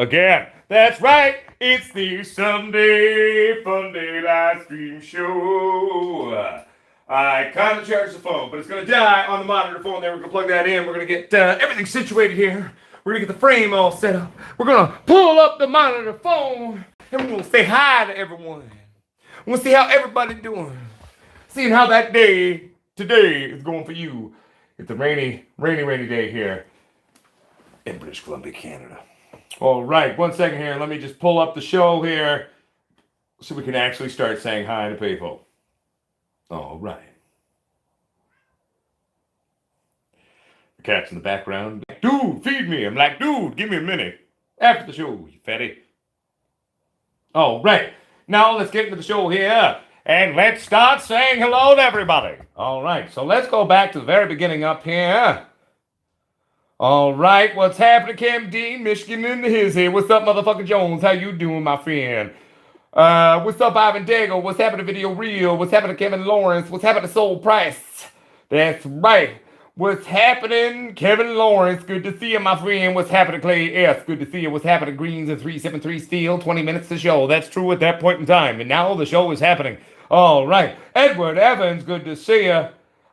again. That's right, it's the Sunday Funday live stream show. I kind of charged the phone, but it's going to die on the monitor phone there. We're going to plug that in. We're going to get everything situated here. We're going to get the frame all set up. We're going to pull up the monitor phone, and we're going to say hi to everyone. We're going to see how everybody's doing. Seeing how that day today is going for you. It's a rainy day here in British Columbia, Canada. All right, 1 second here. Let me just pull up the show here so we can actually start saying hi to people. All right. The cat's in the background. Dude, feed me. I'm like, dude, give me a minute. After the show, you fatty. All right. Now let's get into the show here. And let's start saying hello to everybody. All right, so let's go back to the very beginning up here. All right, what's happening, Cam Dean, Michigan in the his here. What's up, motherfucker Jones? How you doing, my friend? What's up, Ivan Dago? What's happening to Video Real? What's happening to Kevin Lawrence? What's happening to Soul Price? That's right. What's happening, Kevin Lawrence? Good to see you, my friend. What's happening, Clay S? Good to see you. What's happening, Greens and 373 Steel? 20 minutes to show. That's true at that point in time. And now the show is happening. All right. Edward Evans, good to see you.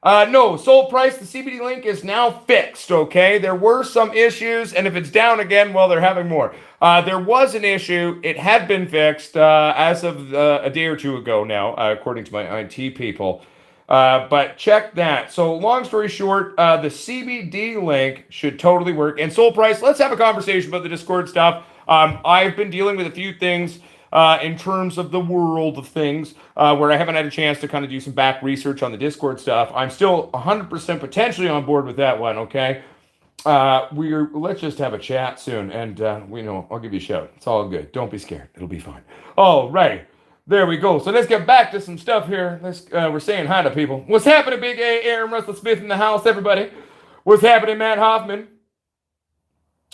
No, Soul Price, the CBD link is now fixed, okay? There were some issues, and if it's down again, well, they're having more. There was an issue. It had been fixed as of a day or two ago now, according to my IT people. But check that. So long story short, the CBD link should totally work. And Soul Price, let's have a conversation about the Discord stuff. I've been dealing with a few things in terms of the world of things, where I haven't had a chance to kind of do some back research on the Discord stuff. I'm still 100% potentially on board with that one, okay? Let's just have a chat soon, and I'll give you a shout. It's all good. Don't be scared. It'll be fine. All right. There we go. So let's get back to some stuff here. We're saying hi to people. What's happening, Big A? Aaron Russell Smith in the house, everybody. What's happening, Matt Hoffman?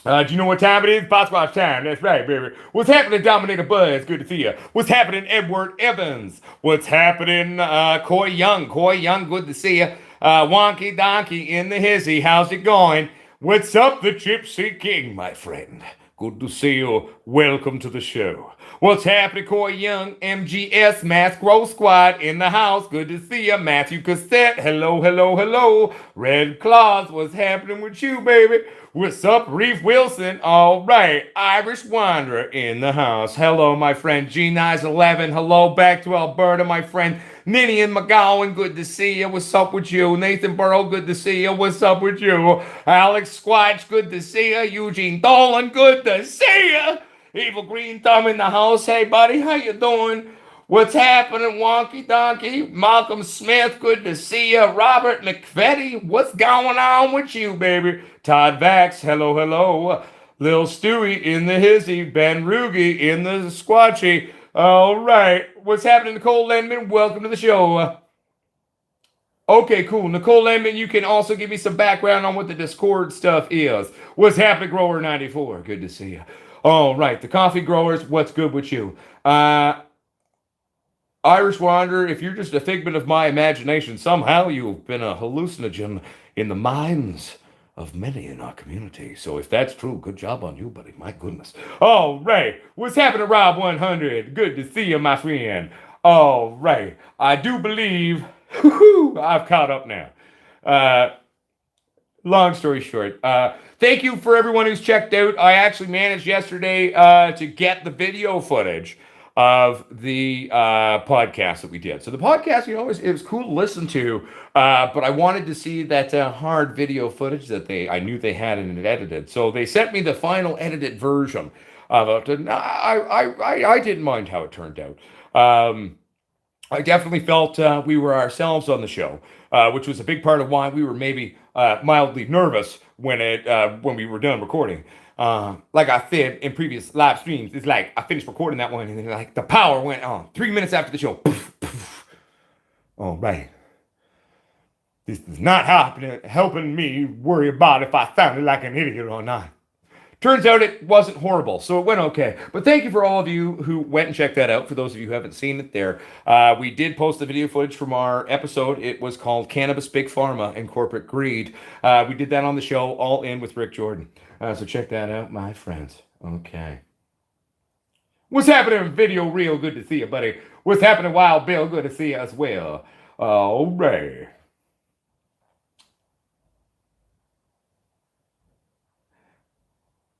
Do you know what time it is? Potsquatch time. That's right, baby. What's happening, Dominator Buzz? Good to see you. What's happening, Edward Evans? What's happening, Coy Young? Coy Young, good to see you. Wonky Donkey in the hizzy. How's it going? What's up, the Gypsy King, my friend? Good to see you. Welcome to the show. What's happening, Coy Young? MGS Mass Growth Squad in the house. Good to see you. Matthew Cassette. Hello, hello, hello. Red Claws. What's happening with you, baby? What's up, Reef Wilson? All right. Irish Wanderer in the house. Hello, my friend. G911. Hello, back to Alberta, my friend. Ninian McGowan, good to see you. What's up with you? Nathan Burrow, good to see you. What's up with you? Alex Squatch, good to see you. Eugene Dolan, good to see you. Evil Green Thumb in the house. Hey, buddy, how you doing? What's happening, Wonky Donkey? Malcolm Smith, good to see you. Robert McFetty, what's going on with you, baby? Todd Vax, hello, hello. Lil Stewie in the hizzy. Ben Rugy in the squatchy. All right. What's happening, Nicole Landman? Welcome to the show. Okay, cool. Nicole Landman, you can also give me some background on what the Discord stuff is. What's happening, Grower 94? Good to see you. All right. The Coffee Growers, what's good with you? Irish Wanderer, if you're just a figment of my imagination, somehow you've been a hallucinogen in the minds of many in our community. So if that's true, good job on you, buddy. My goodness. All right. What's happening, Rob 100? Good to see you, my friend. All right. I do believe I've caught up now. Long story short, thank you for everyone who's checked out. I actually managed yesterday to get the video footage of the podcast that we did. So the podcast, it was cool to listen to, but I wanted to see that hard video footage that I knew they had and it edited. So they sent me the final edited version of it, and I didn't mind how it turned out. I definitely felt we were ourselves on the show, which was a big part of why we were maybe mildly nervous when we were done recording. Like I said in previous live streams, it's like I finished recording that one and then like the power went on 3 minutes after the show. Poof, poof. All right. This is not helping me worry about if I sounded like an idiot or not. Turns out it wasn't horrible, so it went okay. But thank you for all of you who went and checked that out. For those of you who haven't seen it there, we did post the video footage from our episode. It was called Cannabis, Big Pharma, and Corporate Greed. We did that on the show, all in with Rick Jordan. So check that out, my friends. Okay. What's happening, Video Real? Good to see you, buddy. What's happening, Wild Bill? Good to see you as well. All right.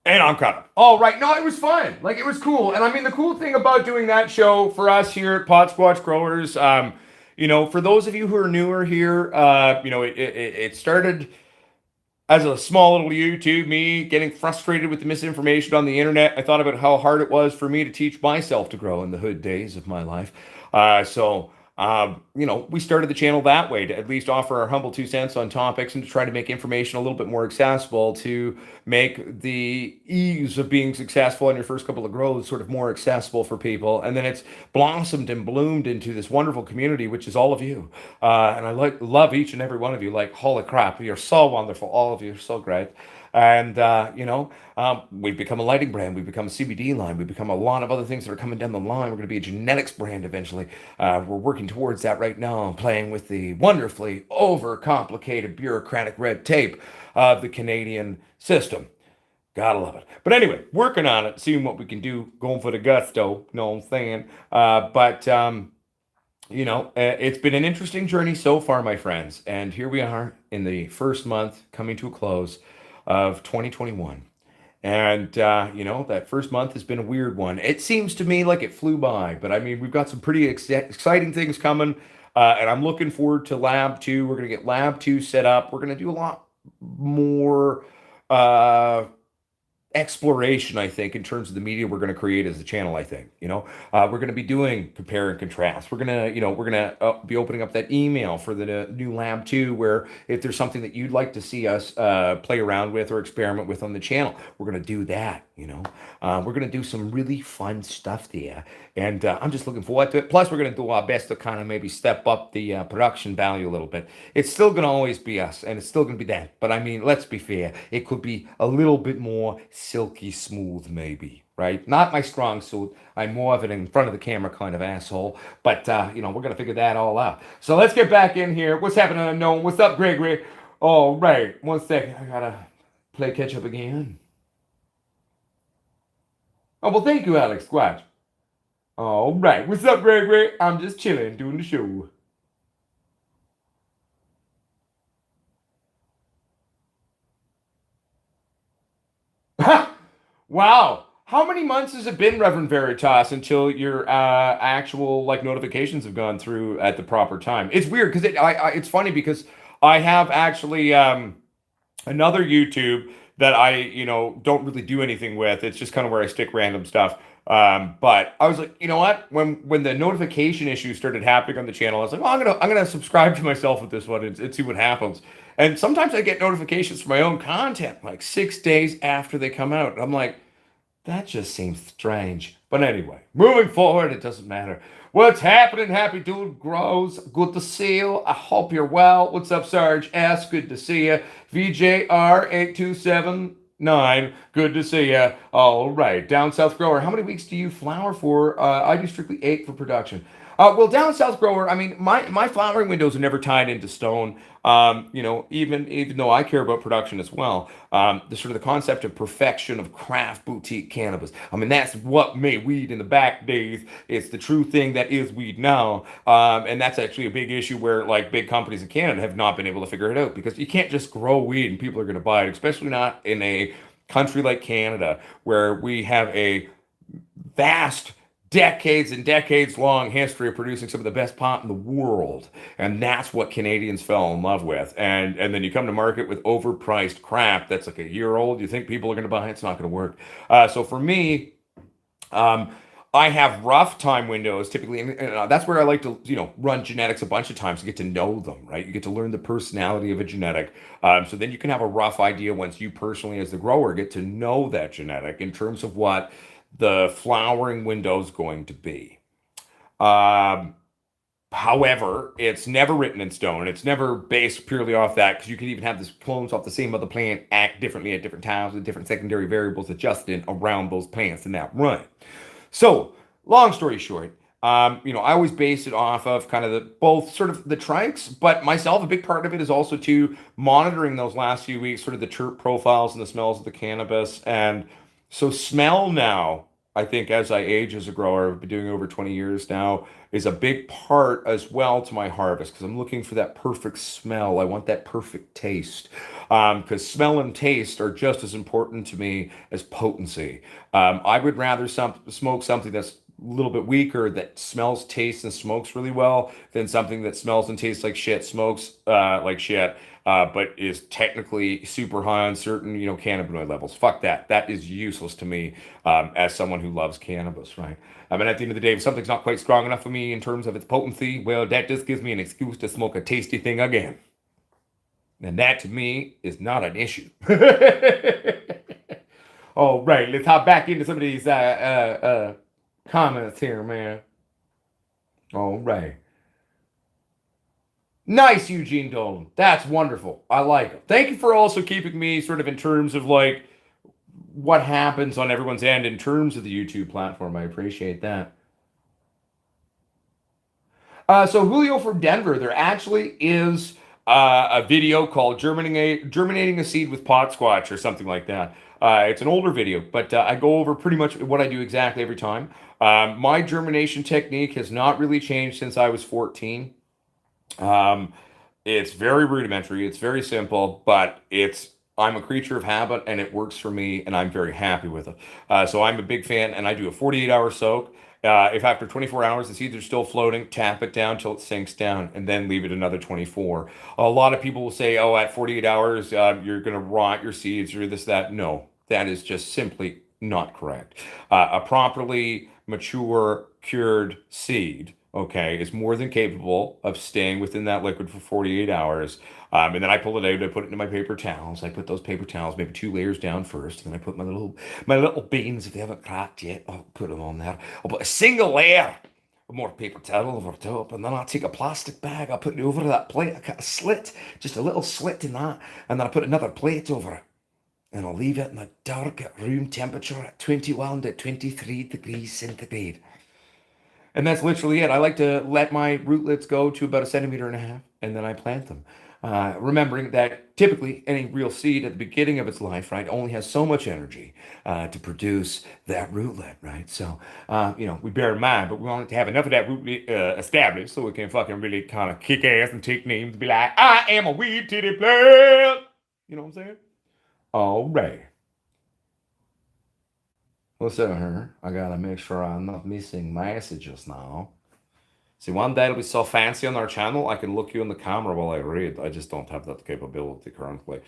And I'm caught up. All right. No, it was fun. Like, it was cool. And I mean, the cool thing about doing that show for us here at Potsquatch Growers, for those of you who are newer here, it started as a small little YouTube, me getting frustrated with the misinformation on the internet. I thought about how hard it was for me to teach myself to grow in the hood days of my life. We started the channel that way to at least offer our humble 2 cents on topics and to try to make information a little bit more accessible, to make the ease of being successful in your first couple of grows sort of more accessible for people. And then it's blossomed and bloomed into this wonderful community, which is all of you. And I love each and every one of you. Like, holy crap, you're so wonderful. All of you are so great. And, we've become a lighting brand. We've become a CBD line. We've become a lot of other things that are coming down the line. We're going to be a genetics brand eventually. We're working towards that right now, playing with the wonderfully overcomplicated bureaucratic red tape of the Canadian system. Gotta love it. But anyway, working on it, seeing what we can do, going for the gusto, know what I'm saying? It's been an interesting journey so far, my friends. And here we are in the first month coming to a close of 2021. And, that first month has been a weird one. It seems to me like it flew by, but I mean, we've got some pretty exciting things coming. And I'm looking forward to Lab 2. We're going to get Lab 2 set up. We're going to do a lot more exploration, I think, in terms of the media we're going to create as a channel. I think, we're going to be doing compare and contrast. We're going to, be opening up that email for the new Lab 2, where if there's something that you'd like to see us play around with or experiment with on the channel, we're going to do that. We're going to do some really fun stuff there. And I'm just looking forward to it. Plus, we're going to do our best to kind of maybe step up the production value a little bit. It's still going to always be us, and it's still going to be that. But I mean, let's be fair. It could be a little bit more silky smooth, maybe, right? Not my strong suit. I'm more of an in front of the camera kind of asshole. But, we're going to figure that all out. So let's get back in here. What's happening, Unknown? What's up, Gregory? All right. 1 second. I got to play catch up again. Oh, well, thank you, Alex Squatch. All right. What's up, Gregory? I'm just chilling, doing the show. Wow. How many months has it been, Reverend Veritas, until your actual notifications have gone through at the proper time? It's weird because it's funny because I have actually another YouTube that I don't really do anything with. It's just kind of where I stick random stuff. But I was like, you know what? When the notification issue started happening on the channel, I was like, well, I'm gonna subscribe to myself with this one and see what happens. And sometimes I get notifications for my own content like 6 days after they come out. And I'm like, that just seems strange. But anyway, moving forward, it doesn't matter. What's happening, Happy Dude Grows? Good to see you. I hope you're well. What's up, Sarge S? Good to see you. VJR8279. Good to see you. All right. Down South Grower. How many weeks do you flower for? I do strictly 8 for production. Well, Down South Grower, I mean, my flowering windows are never tied into stone. Even though I care about production as well, the sort of the concept of perfection of craft boutique cannabis. I mean, that's what made weed in the back days. It's the true thing that is weed now. And that's actually a big issue where big companies in Canada have not been able to figure it out, because you can't just grow weed and people are going to buy it, especially not in a country like Canada, where we have a vast decades and decades long history of producing some of the best pot in the world. And that's what Canadians fell in love with. And then you come to market with overpriced crap that's like a year old. You think people are going to buy it? It's not going to work. So for me, I have rough time windows typically, and that's where I like to, run genetics a bunch of times to get to know them, right? You get to learn the personality of a genetic. So then you can have a rough idea once you personally, as the grower, get to know that genetic in terms of what the flowering window is going to be. However, it's never written in stone. It's never based purely off that, because you can even have this clones off the same other plant act differently at different times with different secondary variables adjusted around those plants in that run. So, long story short, I always base it off of kind of both sort of the trikes, but myself, a big part of it is also to monitoring those last few weeks, sort of the terp profiles and the smells of the cannabis, and So smell now, I think as I age as a grower, I've been doing over 20 years now, is a big part as well to my harvest because I'm looking for that perfect smell. I want that perfect taste. Because smell and taste are just as important to me as potency. I would rather smoke something that's a little bit weaker that smells, tastes, and smokes really well than something that smells and tastes like shit, smokes like shit, but is technically super high on certain, cannabinoid levels. Fuck that. That is useless to me as someone who loves cannabis, right? I mean, at the end of the day, if something's not quite strong enough for me in terms of its potency, well, that just gives me an excuse to smoke a tasty thing again. And that to me is not an issue. All right, let's hop back into some of these comments here, man. All right. Nice, Eugene Dolan. That's wonderful. I like it. Thank you for also keeping me sort of in terms of like what happens on everyone's end in terms of the YouTube platform. I appreciate that. So Julio from Denver, there actually is a video called Germinating a Seed with Potsquatch or something like that. It's an older video, but I go over pretty much what I do exactly every time. My germination technique has not really changed since I was 14. Um, it's very rudimentary. It's very simple, but I'm a creature of habit and it works for me and I'm very happy with it. So I'm a big fan and I do a 48-hour soak. If after 24 hours the seeds are still floating, tap it down till it sinks down and then leave it another 24. A lot of people will say, oh, at 48 hours, you're going to rot your seeds or this, that. No, that is just simply not correct. A properly mature, cured seed, okay, is more than capable of staying within that liquid for 48 hours. And then I pull it out, I put it into my paper towels. I put those paper towels maybe 2 layers down first, and then I put my little beans, if they haven't cracked yet, I'll put them on there. I'll put a single layer of more paper towel over top, and then I'll take a plastic bag, I'll put it over that plate, I cut a slit, just a little slit in that, and then I put another plate over it. And I'll leave it in the dark at room temperature at 21 to 23 degrees centigrade. And that's literally it. I like to let my rootlets go to about 1.5 centimeters, and then I plant them. Remembering that typically any real seed at the beginning of its life, right, only has so much energy to produce that rootlet, right? So, we bear in mind, but we want to have enough of that rootlet established so we can fucking really kind of kick ass and take names and be like, I am a weed titty plant. You know what I'm saying? All right. What's up here? I gotta make sure I'm not missing messages now. See, one day it'll be so fancy on our channel, I can look you in the camera while I read. I just don't have that capability currently,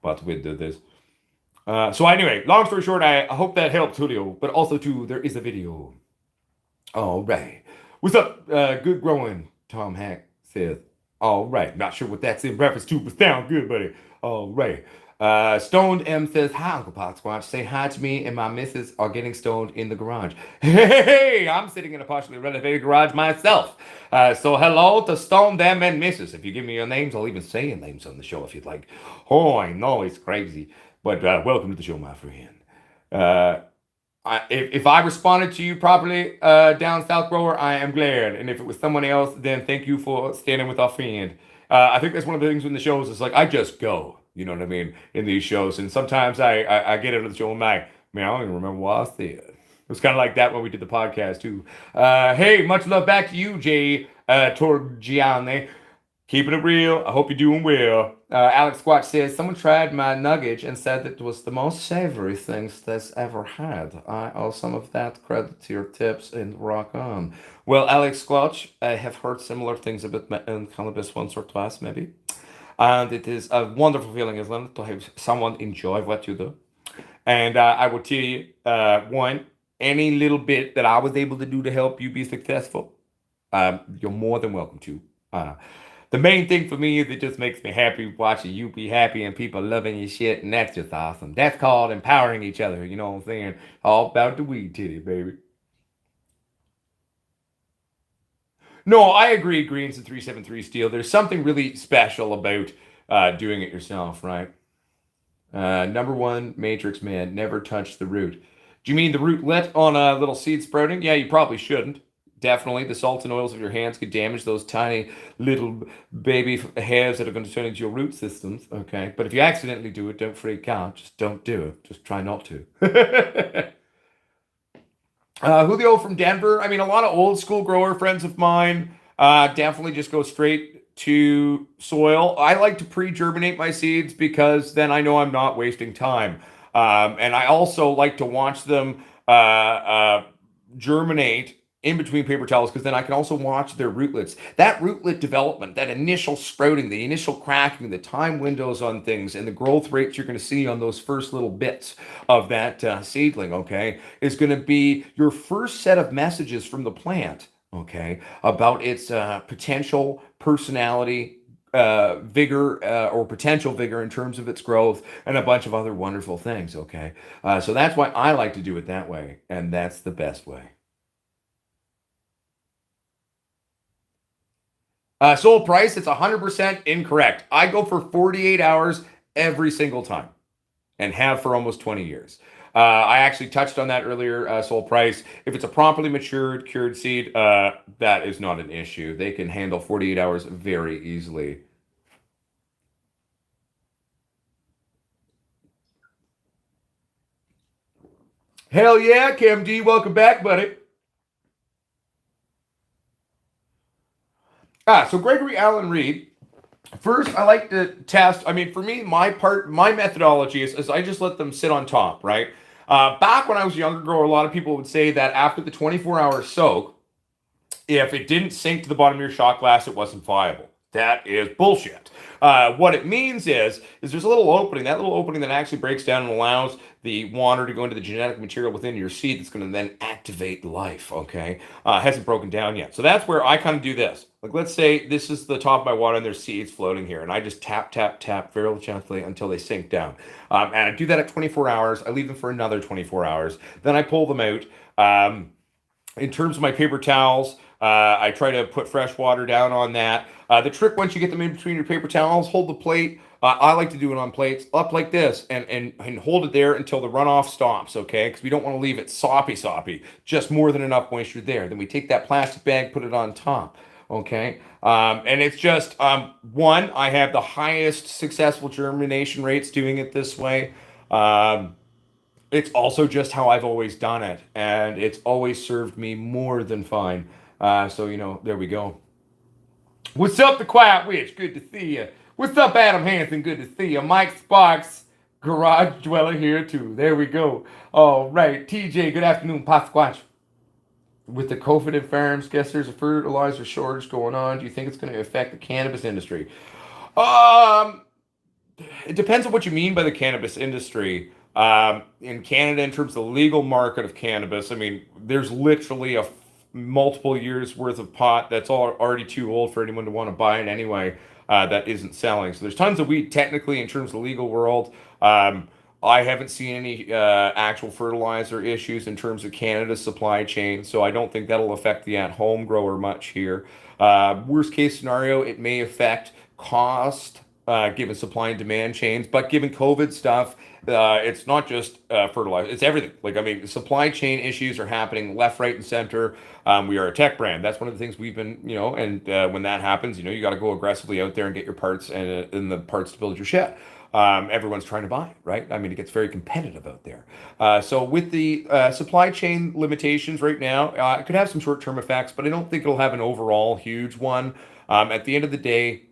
but we do this. So anyway, long story short, I hope that helped, Julio. But also, too, there is a video. All right. What's up, good growing, Tom Hack says. All right. Not sure what that's in reference to, but sound good, buddy. All right. Stoned M says, hi, Uncle Potsquatch. Say hi to me and my missus are getting stoned in the garage. Hey, I'm sitting in a partially renovated garage myself. So hello to Stone them and missus. If you give me your names, I'll even say your names on the show if you'd like. Oh, I know it's crazy. But welcome to the show, my friend. Uh, if I responded to you properly, down South Grower, I am glad. And if it was someone else, then thank you for standing with our friend. I think that's one of the things in the shows is like I just go, you know what I mean, in these shows. And sometimes I get into the show and I'm like, man, I don't even remember what I said. It was kind of like that when we did the podcast too. Hey, much love back to you, Jay Torgiane. Keeping it real. I hope you're doing well. Alex Squatch says, someone tried my nugget and said it was the most savory things that's ever had. I owe some of that credit to your tips and rock on. Well, Alex Squatch, I have heard similar things about cannabis once or twice, maybe. And it is a wonderful feeling, isn't it, to have someone enjoy what you do. And I will tell you, one, any little bit that I was able to do to help you be successful, you're more than welcome to. The main thing for me is it just makes me happy watching you be happy and people loving your shit, and that's just awesome. That's called empowering each other, you know what I'm saying? All about the weed titty, baby. No, I agree, Greens and 373 Steel. There's something really special about doing it yourself, right? Number one, Matrix Man, never touch the root. Do you mean the rootlet on a little seed sprouting? Yeah, you probably shouldn't. Definitely, the salts and oils of your hands could damage those tiny little baby hairs that are going to turn into your root systems. Okay, but if you accidentally do it, don't freak out. Just don't do it. Just try not to. Julio from Denver. I mean, a lot of old school grower friends of mine definitely just go straight to soil. I like to pre-germinate my seeds because then I know I'm not wasting time. And I also like to watch them germinate in between paper towels because then I can also watch their rootlets. That rootlet development, that initial sprouting, the initial cracking, the time windows on things, and the growth rates you're going to see on those first little bits of that seedling, okay, is going to be your first set of messages from the plant, okay, about its potential personality, vigor or potential vigor in terms of its growth and a bunch of other wonderful things. Okay, so that's why I like to do it that way, and that's the best way. Sold price, it's 100% incorrect. I go for 48 hours every single time and have for almost 20 years. I actually touched on that earlier, sold price. If it's a properly matured, cured seed, that is not an issue. They can handle 48 hours very easily. Hell yeah, Cam D, welcome back, buddy. So Gregory Allen Reed. First, I like to test. I mean, for me, my methodology is I just let them sit on top, right? Back when I was a younger grower, a lot of people would say that after the 24-hour soak, if it didn't sink to the bottom of your shot glass, it wasn't viable. That is bullshit. What it means is there's a little opening, that little opening that actually breaks down and allows the water to go into the genetic material within your seed that's going to then activate life, okay? Hasn't broken down yet. So that's where I kind of do this. Like, let's say this is the top of my water and there's seeds floating here, and I just tap, tap, tap very gently until they sink down. And I do that at 24 hours. I leave them for another 24 hours. Then I pull them out. In terms of my paper towels, I try to put fresh water down on that. The trick once you get them in between your paper towels, hold the plate. I like to do it on plates up like this and hold it there until the runoff stops, okay? Because we don't want to leave it soppy, just more than enough moisture there. Then we take that plastic bag, put it on top, okay? And it's just, one, I have the highest successful germination rates doing it this way. It's also just how I've always done it, and it's always served me more than fine. So, there we go. What's up, the Quiet Witch? Good to see you. What's up, Adam Hansen? Good to see you. Mike Sparks, Garage Dweller here, too. There we go. All right. TJ, good afternoon, Potsquatch. With the COVID in farms, guess there's a fertilizer shortage going on. Do you think it's going to affect the cannabis industry? Um, it depends on what you mean by the cannabis industry. In Canada, in terms of the legal market of cannabis, I mean, there's literally a multiple years worth of pot that's already too old for anyone to want to buy it anyway. That isn't selling. So there's tons of weed technically in terms of the legal world. I haven't seen any actual fertilizer issues in terms of Canada's supply chain, so I don't think that'll affect the at-home grower much here. Worst case scenario, it may affect cost given supply and demand chains, but given COVID stuff, it's not just fertilizer; it's everything. Like, I mean, supply chain issues are happening left, right, and center. We are a tech brand. That's one of the things we've been, and when that happens, you got to go aggressively out there and get your parts and the parts to build your shed. Everyone's trying to buy it, right? I mean, it gets very competitive out there. So with the supply chain limitations right now, it could have some short-term effects, but I don't think it'll have an overall huge one. At the end of the day,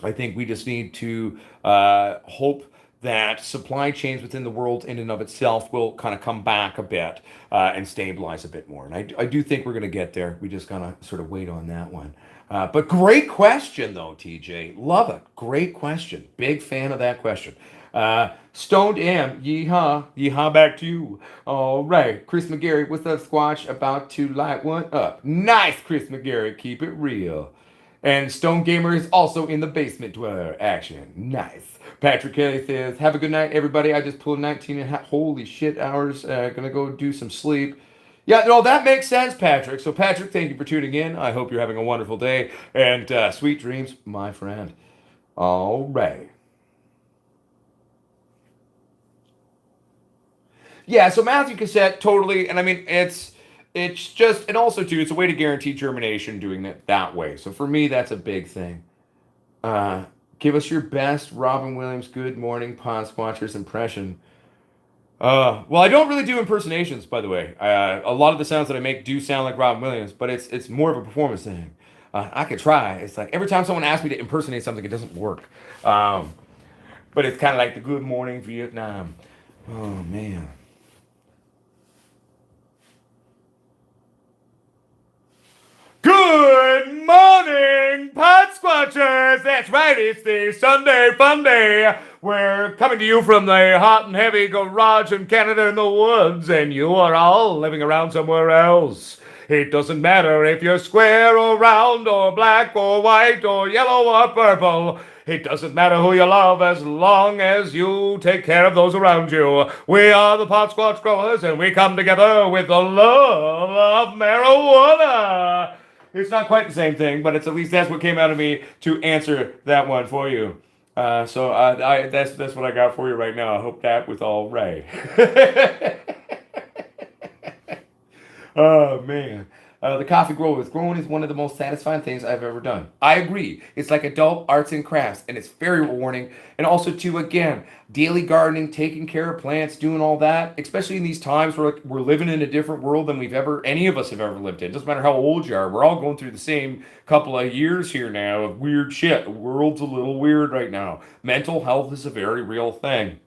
I think we just need to hope that supply chains within the world in and of itself will kind of come back a bit and stabilize a bit more. And I do think we're going to get there. We just gotta sort of wait on that one. But great question, though, TJ. Love it. Great question. Big fan of that question. Stoned M, yeehaw, yeehaw back to you. All right, Chris McGarry, what's up, Squatch? About to light one up. Nice, Chris McGarry. Keep it real. And Stone Gamer is also in the basement dweller action. Nice. Patrick Kelly says, have a good night, everybody. I just pulled 19 and a half, holy shit, hours. Gonna go do some sleep. Yeah, no, that makes sense, Patrick. So, Patrick, thank you for tuning in. I hope you're having a wonderful day. And sweet dreams, my friend. All right. Yeah, so Matthew Cassette, totally. And I mean, it's just, and also too, it's a way to guarantee germination doing it that way. So for me, that's a big thing. Uh, Give us your best Robin Williams Good Morning Potsquatchers impression. Well, I don't really do impersonations, by the way. A lot of the sounds that I make do sound like Robin Williams, but it's more of a performance thing. I could try. It's like every time someone asks me to impersonate something, it doesn't work. Um, but it's kind of like the Good Morning Vietnam. Oh man. Good morning, Pod Squatchers! That's right, it's the Sunday Fun Day. We're coming to you from the hot and heavy garage in Canada in the woods, and you are all living around somewhere else. It doesn't matter if you're square or round or black or white or yellow or purple. It doesn't matter who you love as long as you take care of those around you. We are the Potsquatch Growers, and we come together with the love of marijuana. It's not quite the same thing, but it's at least that's what came out of me to answer that one for you. That's what I got for you right now. I hope that was all right. Oh man. The coffee growers. Growing is one of the most satisfying things I've ever done. I agree. It's like adult arts and crafts, and it's very rewarding. And also, too, again, daily gardening, taking care of plants, doing all that, especially in these times where we're living in a different world than any of us have ever lived in. It doesn't matter how old you are. We're all going through the same couple of years here now of weird shit. The world's a little weird right now. Mental health is a very real thing.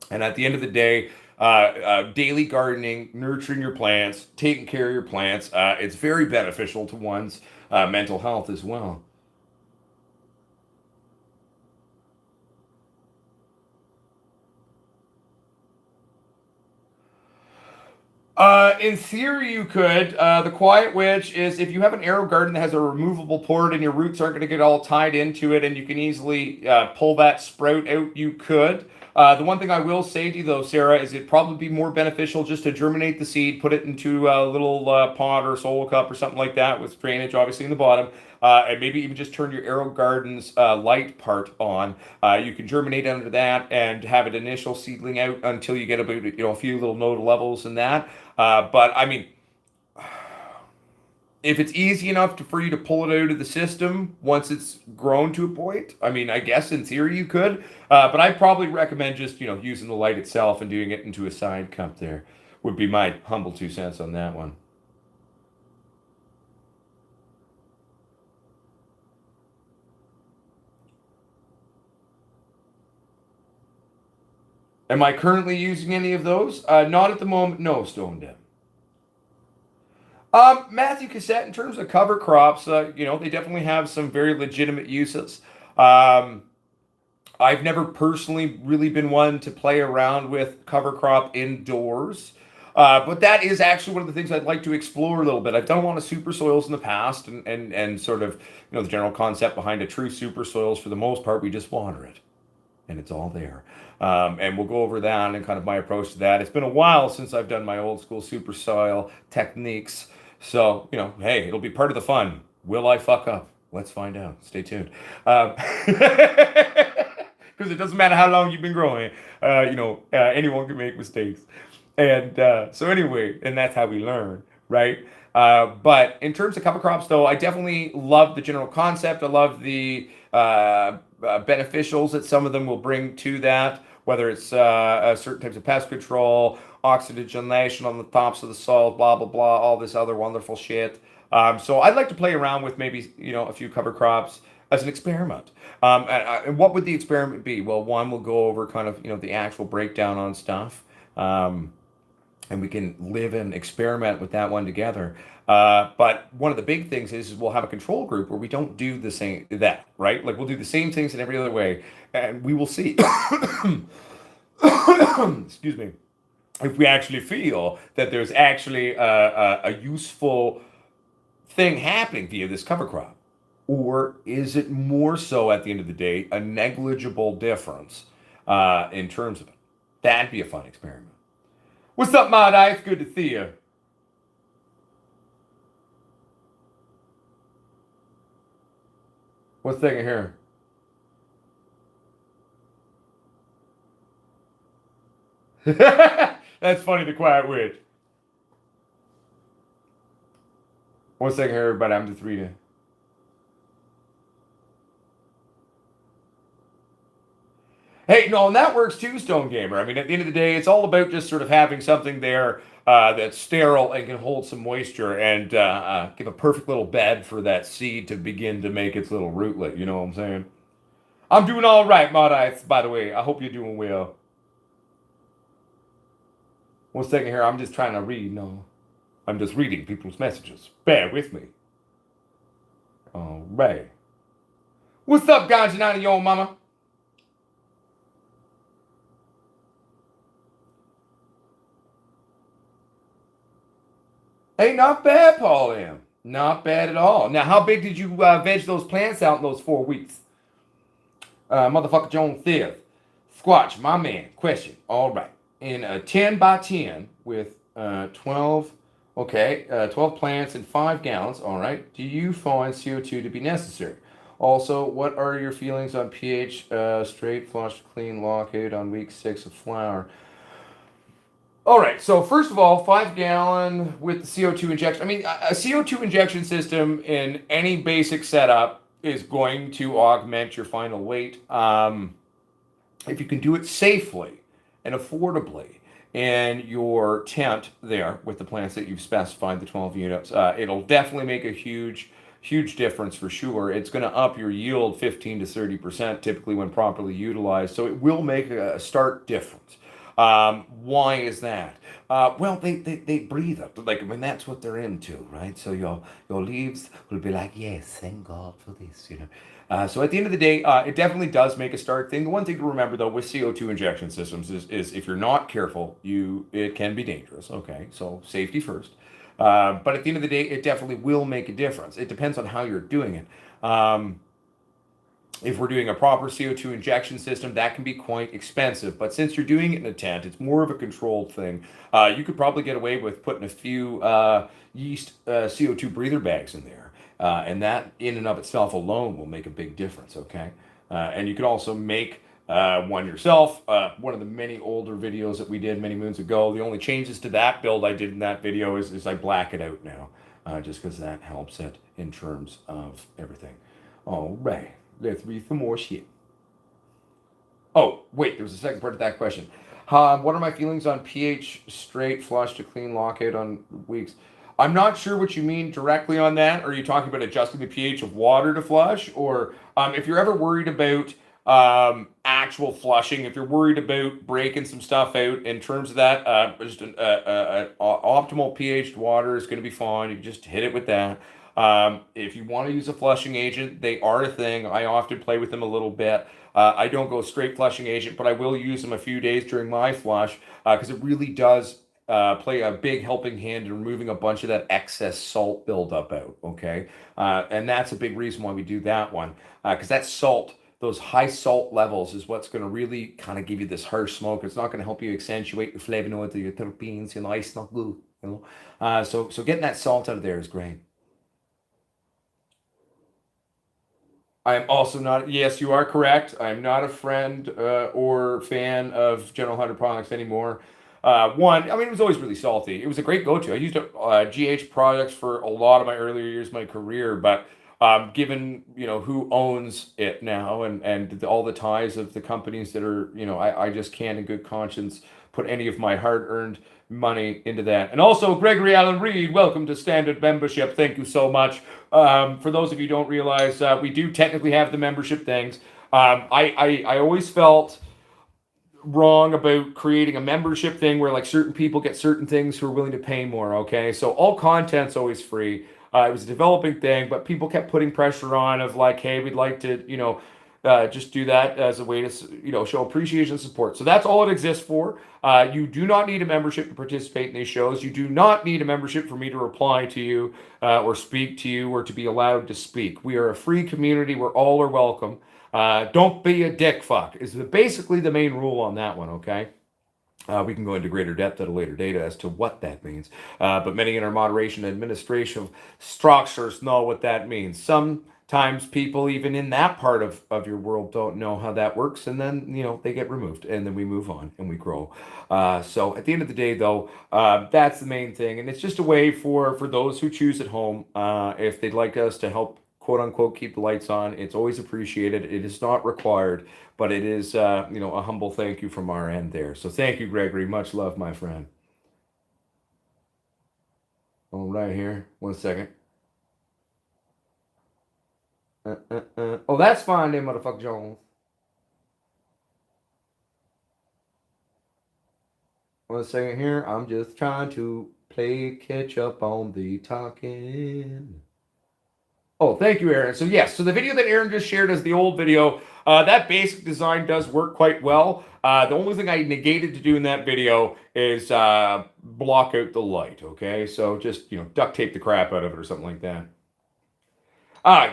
And at the end of the day, daily gardening, nurturing your plants, taking care of your plants, it's very beneficial to one's mental health as well. In theory, you could. The quiet witch is if you have an arrow garden that has a removable port and your roots aren't going to get all tied into it and you can easily pull that sprout out, you could. The one thing I will say to you, though, Sarah, is it'd probably be more beneficial just to germinate the seed, put it into a little pot or solo cup or something like that with drainage, obviously, in the bottom. And maybe even just turn your arrow garden's light part on. You can germinate under that and have an initial seedling out until you get about a few little nodal levels in that. But I mean, if it's easy enough for you to pull it out of the system once it's grown to a point, I mean, I guess in theory you could. But I'd probably recommend just using the light itself and doing it into a side cup. There would be my humble 2 cents on that one. Am I currently using any of those? Not at the moment. No, Stone Dead. Matthew Cassette, in terms of cover crops, they definitely have some very legitimate uses. Um, I've never personally really been one to play around with cover crop indoors. But that is actually one of the things I'd like to explore a little bit. I've done a lot of super soils in the past and sort of, the general concept behind a true super soils for the most part, we just water it and it's all there. And we'll go over that and kind of my approach to that. It's been a while since I've done my old school super soil techniques. So, hey, it'll be part of the fun. Will I fuck up? Let's find out. Stay tuned. Because it doesn't matter how long you've been growing, anyone can make mistakes. And so, anyway, and that's how we learn, right? But in terms of cover crops, though, I definitely love the general concept. I love the beneficials that some of them will bring to that, whether it's certain types of pest control, oxygenation on the tops of the soil, blah, blah, blah, all this other wonderful shit. So I'd like to play around with maybe, a few cover crops as an experiment. And what would the experiment be? Well, one, we'll go over kind of, the actual breakdown on stuff. And we can live and experiment with that one together. But one of the big things is we'll have a control group where we don't do the same that right. Like we'll do the same things in every other way, and we will see. Excuse me. If we actually feel that there's actually a useful thing happening via this cover crop, or is it more so at the end of the day a negligible difference in terms of it? That'd be a fun experiment. What's up, Mod Ice? Good to see you. What's thinking here? That's funny, the Quiet Witch. One second here, everybody. I'm just reading. Hey, no, and that works too, Stone Gamer. I mean, at the end of the day, it's all about just sort of having something there that's sterile and can hold some moisture and give a perfect little bed for that seed to begin to make its little rootlet. You know what I'm saying? I'm doing all right, Modites, by the way. I hope you're doing well. One second here. I'm just trying to read. No, I'm just reading people's messages. Bear with me. All right. What's up, Ganjanani, yo mama? Hey, not bad, Paul M. Not bad at all. Now, how big did you veg those plants out in those 4 weeks? Motherfucker Joan 5th. Squatch, my man. Question. All right. In a 10 by 10 with 12, okay, 12 plants and 5 gallons. All right. Do you find CO2 to be necessary? Also, what are your feelings on pH straight, flush, clean, lockout on week 6 of flower? All right. So first of all, 5 gallon with the CO2 injection. I mean, a CO2 injection system in any basic setup is going to augment your final weight. If you can do it safely and affordably in your tent there with the plants that you've specified, the 12 units, it'll definitely make a huge difference for sure. It's going to up your yield 15 to 30% typically when properly utilized. So it will make a stark difference. Why is that? Well, they breathe it. Like, I mean, that's what they're into, right? So your leaves will be like, yes, thank God for this, you know. So at the end of the day, it definitely does make a start thing. The one thing to remember though with CO2 injection systems is if you're not careful, it can be dangerous. Okay, so safety first. But at the end of the day, it definitely will make a difference. It depends on how you're doing it. If we're doing a proper CO2 injection system, that can be quite expensive. But since you're doing it in a tent, it's more of a controlled thing. You could probably get away with putting a few yeast CO2 breather bags in there. And that, in and of itself alone, will make a big difference, okay? And you could also make one yourself. One of the many older videos that we did many moons ago, the only changes to that build I did in that video is I black it out now, just because that helps it in terms of everything. All right. Let's read some more shit. Oh, wait, there was a second part of that question. What are my feelings on pH straight, flush to clean lockout on weeks? I'm not sure what you mean directly on that. Are you talking about adjusting the pH of water to flush? Or if you're ever worried about actual flushing, if you're worried about breaking some stuff out in terms of that, just an optimal pH water is going to be fine. You can just hit it with that. If you want to use a flushing agent, they are a thing. I often play with them a little bit. I don't go straight flushing agent, but I will use them a few days during my flush because it really does play a big helping hand in removing a bunch of that excess salt buildup out. Okay, and that's a big reason why we do that one because that salt. Those high salt levels is what's going to really kind of give you this harsh smoke. It's not going to help you accentuate your flavonoids or your terpenes. You know, it's not good. You know, so getting that salt out of there is great. I am also not. Yes, you are correct. I am not a friend or fan of General Hunter products anymore. One, I mean, it was always really salty. It was a great go-to. I used GH products for a lot of my earlier years of my career, but given who owns it now and all the ties of the companies that are I just can't in good conscience put any of my hard-earned money into that. And also, Gregory Allen Reed, welcome to standard membership. Thank you so much. For those of you who don't realize, we do technically have the membership things. I always felt wrong about creating a membership thing where like certain people get certain things who are willing to pay more. Okay, so all content's always free. It was a developing thing, but people kept putting pressure on of like, hey, we'd like to, just do that as a way to, show appreciation and support. So that's all it exists for. You do not need a membership to participate in these shows. You do not need a membership for me to reply to you or speak to you or to be allowed to speak. We are a free community where all are welcome. Don't be a dick fuck is basically the main rule on that one, okay? We can go into greater depth at a later date as to what that means. But many in our moderation and administration structures know what that means. Some times people even in that part of your world don't know how that works, and then they get removed, and then we move on and we grow. So at the end of the day, though, that's the main thing, and it's just a way for those who choose at home, if they'd like us to help quote unquote keep the lights on. It's always appreciated. It is not required, but it is a humble thank you from our end there. So thank you, Gregory. Much love, my friend. All right, here. 1 second. Oh, that's fine, then, motherfucker Jones. 1 second here. I'm just trying to play catch up on the talking. Oh, thank you, Aaron. So yes, so the video that Aaron just shared is the old video. That basic design does work quite well. The only thing I negated to do in that video is block out the light, okay? So just, duct tape the crap out of it or something like that.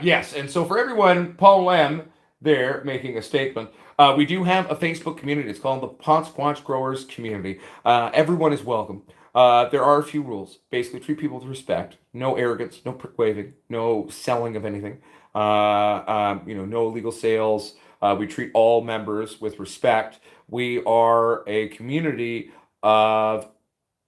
Yes, and so for everyone, Paul M. there making a statement. We do have a Facebook community. It's called the Potsquatch Growers community. Everyone is welcome. There are a few rules. Basically, treat people with respect. No arrogance. No prick waving. No selling of anything. No illegal sales. We treat all members with respect. We are a community of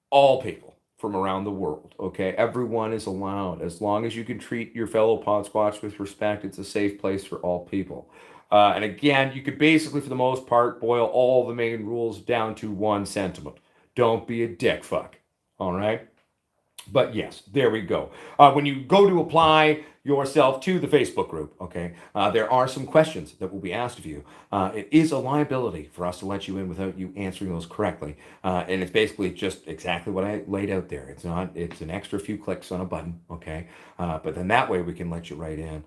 all people from around the world. Okay, everyone is allowed as long as you can treat your fellow Podsquatch with respect. It's a safe place for all people. And again, you could basically, for the most part, boil all the main rules down to one sentiment: don't be a dick fuck. All right. But yes, there we go. When you go to apply yourself to the Facebook group, okay, there are some questions that will be asked of you. It is a liability for us to let you in without you answering those correctly. And it's basically just exactly what I laid out there. It's an extra few clicks on a button, okay? But then that way we can let you right in.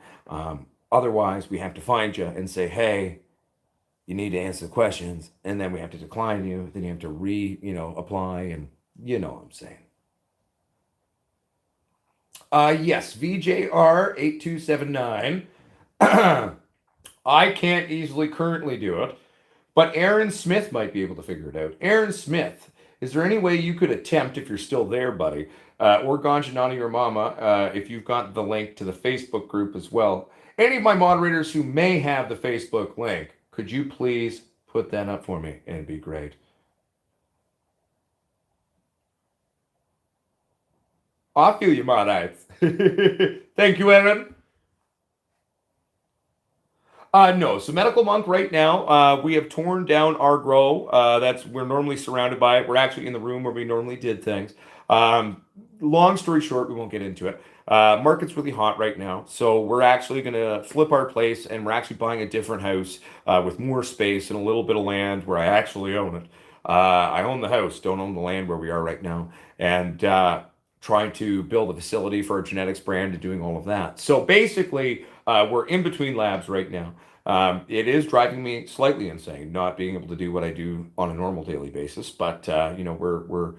Otherwise, we have to find you and say, hey, you need to answer the questions. And then we have to decline you. Then you have to apply, and you know what I'm saying. Yes, VJR8279. I can't easily currently do it, but Aaron Smith might be able to figure it out. Aaron Smith, is there any way you could attempt, if you're still there, buddy, or Ganjanani or Mama, if you've got the link to the Facebook group as well? Any of my moderators who may have the Facebook link, could you please put that up for me? It'd be great. I feel you, my nights. Thank you, Aaron. No. So Medical Monk right now, we have torn down our grow. We're normally surrounded by it. We're actually in the room where we normally did things. Long story short, we won't get into it. Market's really hot right now, so we're actually going to flip our place, and we're actually buying a different house with more space and a little bit of land where I actually own it. I own the house, don't own the land where we are right now, and trying to build a facility for our genetics brand and doing all of that. So basically, we're in between labs right now. It is driving me slightly insane not being able to do what I do on a normal daily basis, but we're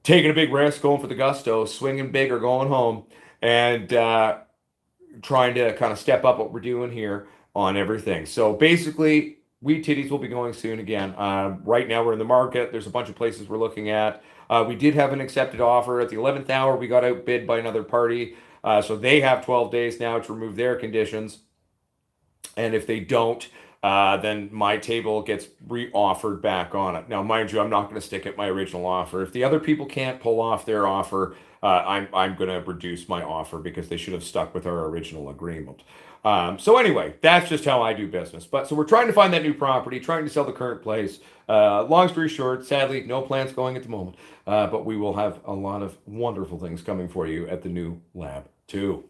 taking a big risk, going for the gusto, swinging big or going home, and trying to kind of step up what we're doing here on everything. So basically, Weed Titties will be going soon again. Right now we're in the market. There's a bunch of places we're looking at. We did have an accepted offer at the 11th hour. We got outbid by another party. So they have 12 days now to remove their conditions. And if they don't, then my table gets re-offered back on it. Now, mind you, I'm not going to stick at my original offer. If the other people can't pull off their offer, I'm going to reduce my offer because they should have stuck with our original agreement. So anyway, that's just how I do business. So we're trying to find that new property, trying to sell the current place. Long story short, sadly, no plans going at the moment. But we will have a lot of wonderful things coming for you at the new lab too.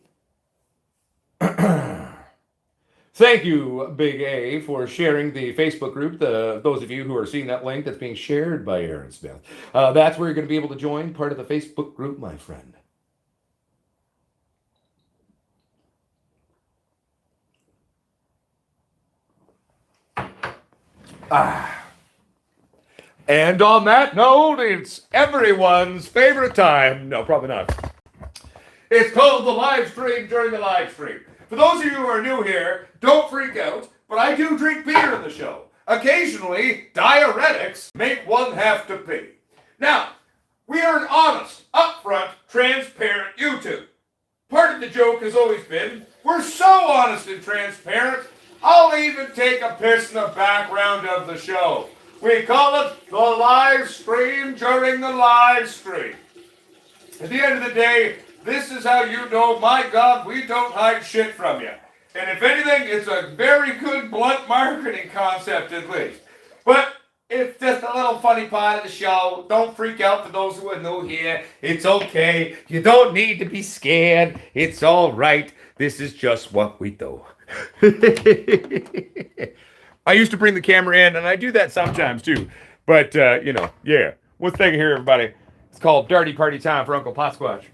Thank you, Big A, for sharing the Facebook group. Those of you who are seeing that link that's being shared by Aaron Smith, that's where you're going to be able to join part of the Facebook group, my friend. And on that note, it's everyone's favorite time. No, probably not. It's called the live stream during the live stream. For those of you who are new here, don't freak out, but I do drink beer in the show. Occasionally, diuretics make one have to pee. Now, we are an honest, upfront, transparent YouTube. Part of the joke has always been, we're so honest and transparent, I'll even take a piss in the background of the show. We call it the live stream during the live stream. At the end of the day, this is how you know, my God, we don't hide shit from you. And if anything, it's a very good blunt marketing concept at least. But it's just a little funny part of the show. Don't freak out for those who are new here. It's okay. You don't need to be scared. It's all right. This is just what we do. I used to bring the camera in, and I do that sometimes too. But, yeah. One thing here, everybody. It's called Dirty Party Time for Uncle Potsquatch.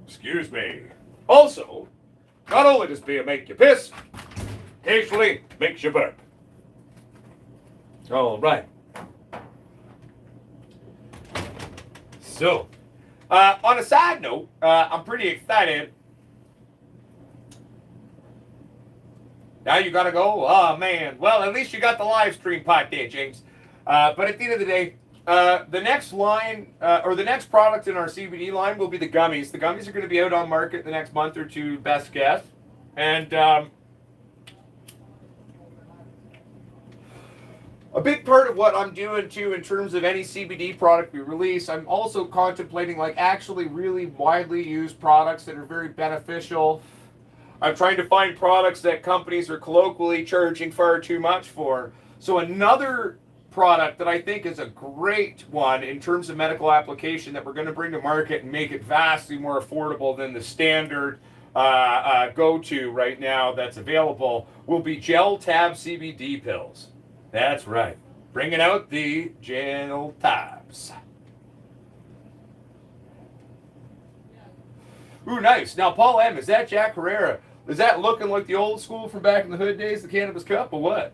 Excuse me. Also, not only does beer make you piss, occasionally makes you burp. All right. So, on a side note, I'm pretty excited. Now you gotta go? Oh, man. Well, at least you got the live stream part there, James. But at the end of the day, the next line, or the next product in our CBD line will be the gummies. The gummies are going to be out on market the next month or two, best guess. And a big part of what I'm doing too in terms of any CBD product we release, I'm also contemplating like actually really widely used products that are very beneficial. I'm trying to find products that companies are colloquially charging far too much for. So another product that I think is a great one in terms of medical application that we're going to bring to market and make it vastly more affordable than the standard go-to right now that's available will be gel tab CBD pills. That's right. Bringing out the gel tabs. Ooh, nice. Now, Paul M., is that Jack Herrera? Is that looking like the old school from back in the hood days, the Cannabis Cup, or what?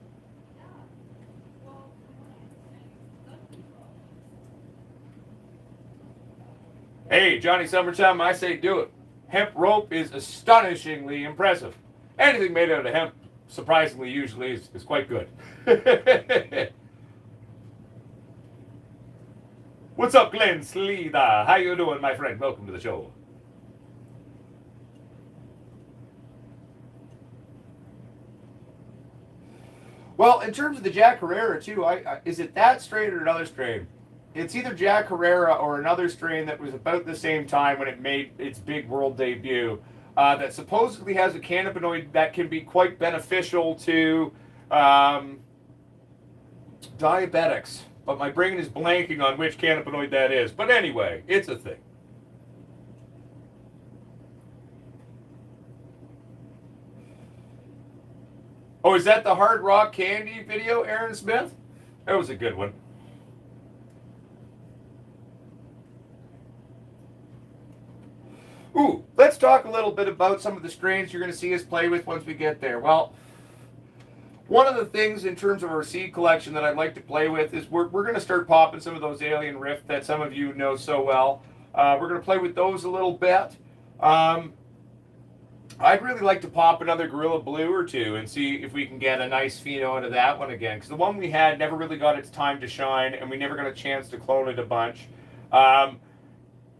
Hey, Johnny Summertime, I say do it. Hemp rope is astonishingly impressive. Anything made out of hemp, surprisingly, usually is quite good. What's up, Glenn Sleetha? How you doing, my friend? Welcome to the show. Well, in terms of the Jack Herrera, too, is it that strain or another strain? It's either Jack Herrera or another strain that was about the same time when it made its big world debut that supposedly has a cannabinoid that can be quite beneficial to diabetics. But my brain is blanking on which cannabinoid that is. But anyway, it's a thing. Oh, is that the Hard Rock Candy video, Aaron Smith? That was a good one. Ooh, let's talk a little bit about some of the strains you're going to see us play with once we get there. Well, one of the things in terms of our seed collection that I'd like to play with is we're going to start popping some of those Alien Rift that some of you know so well. We're going to play with those a little bit. I'd really like to pop another Gorilla Blue or two and see if we can get a nice pheno out of that one again. Because the one we had never really got its time to shine, and we never got a chance to clone it a bunch.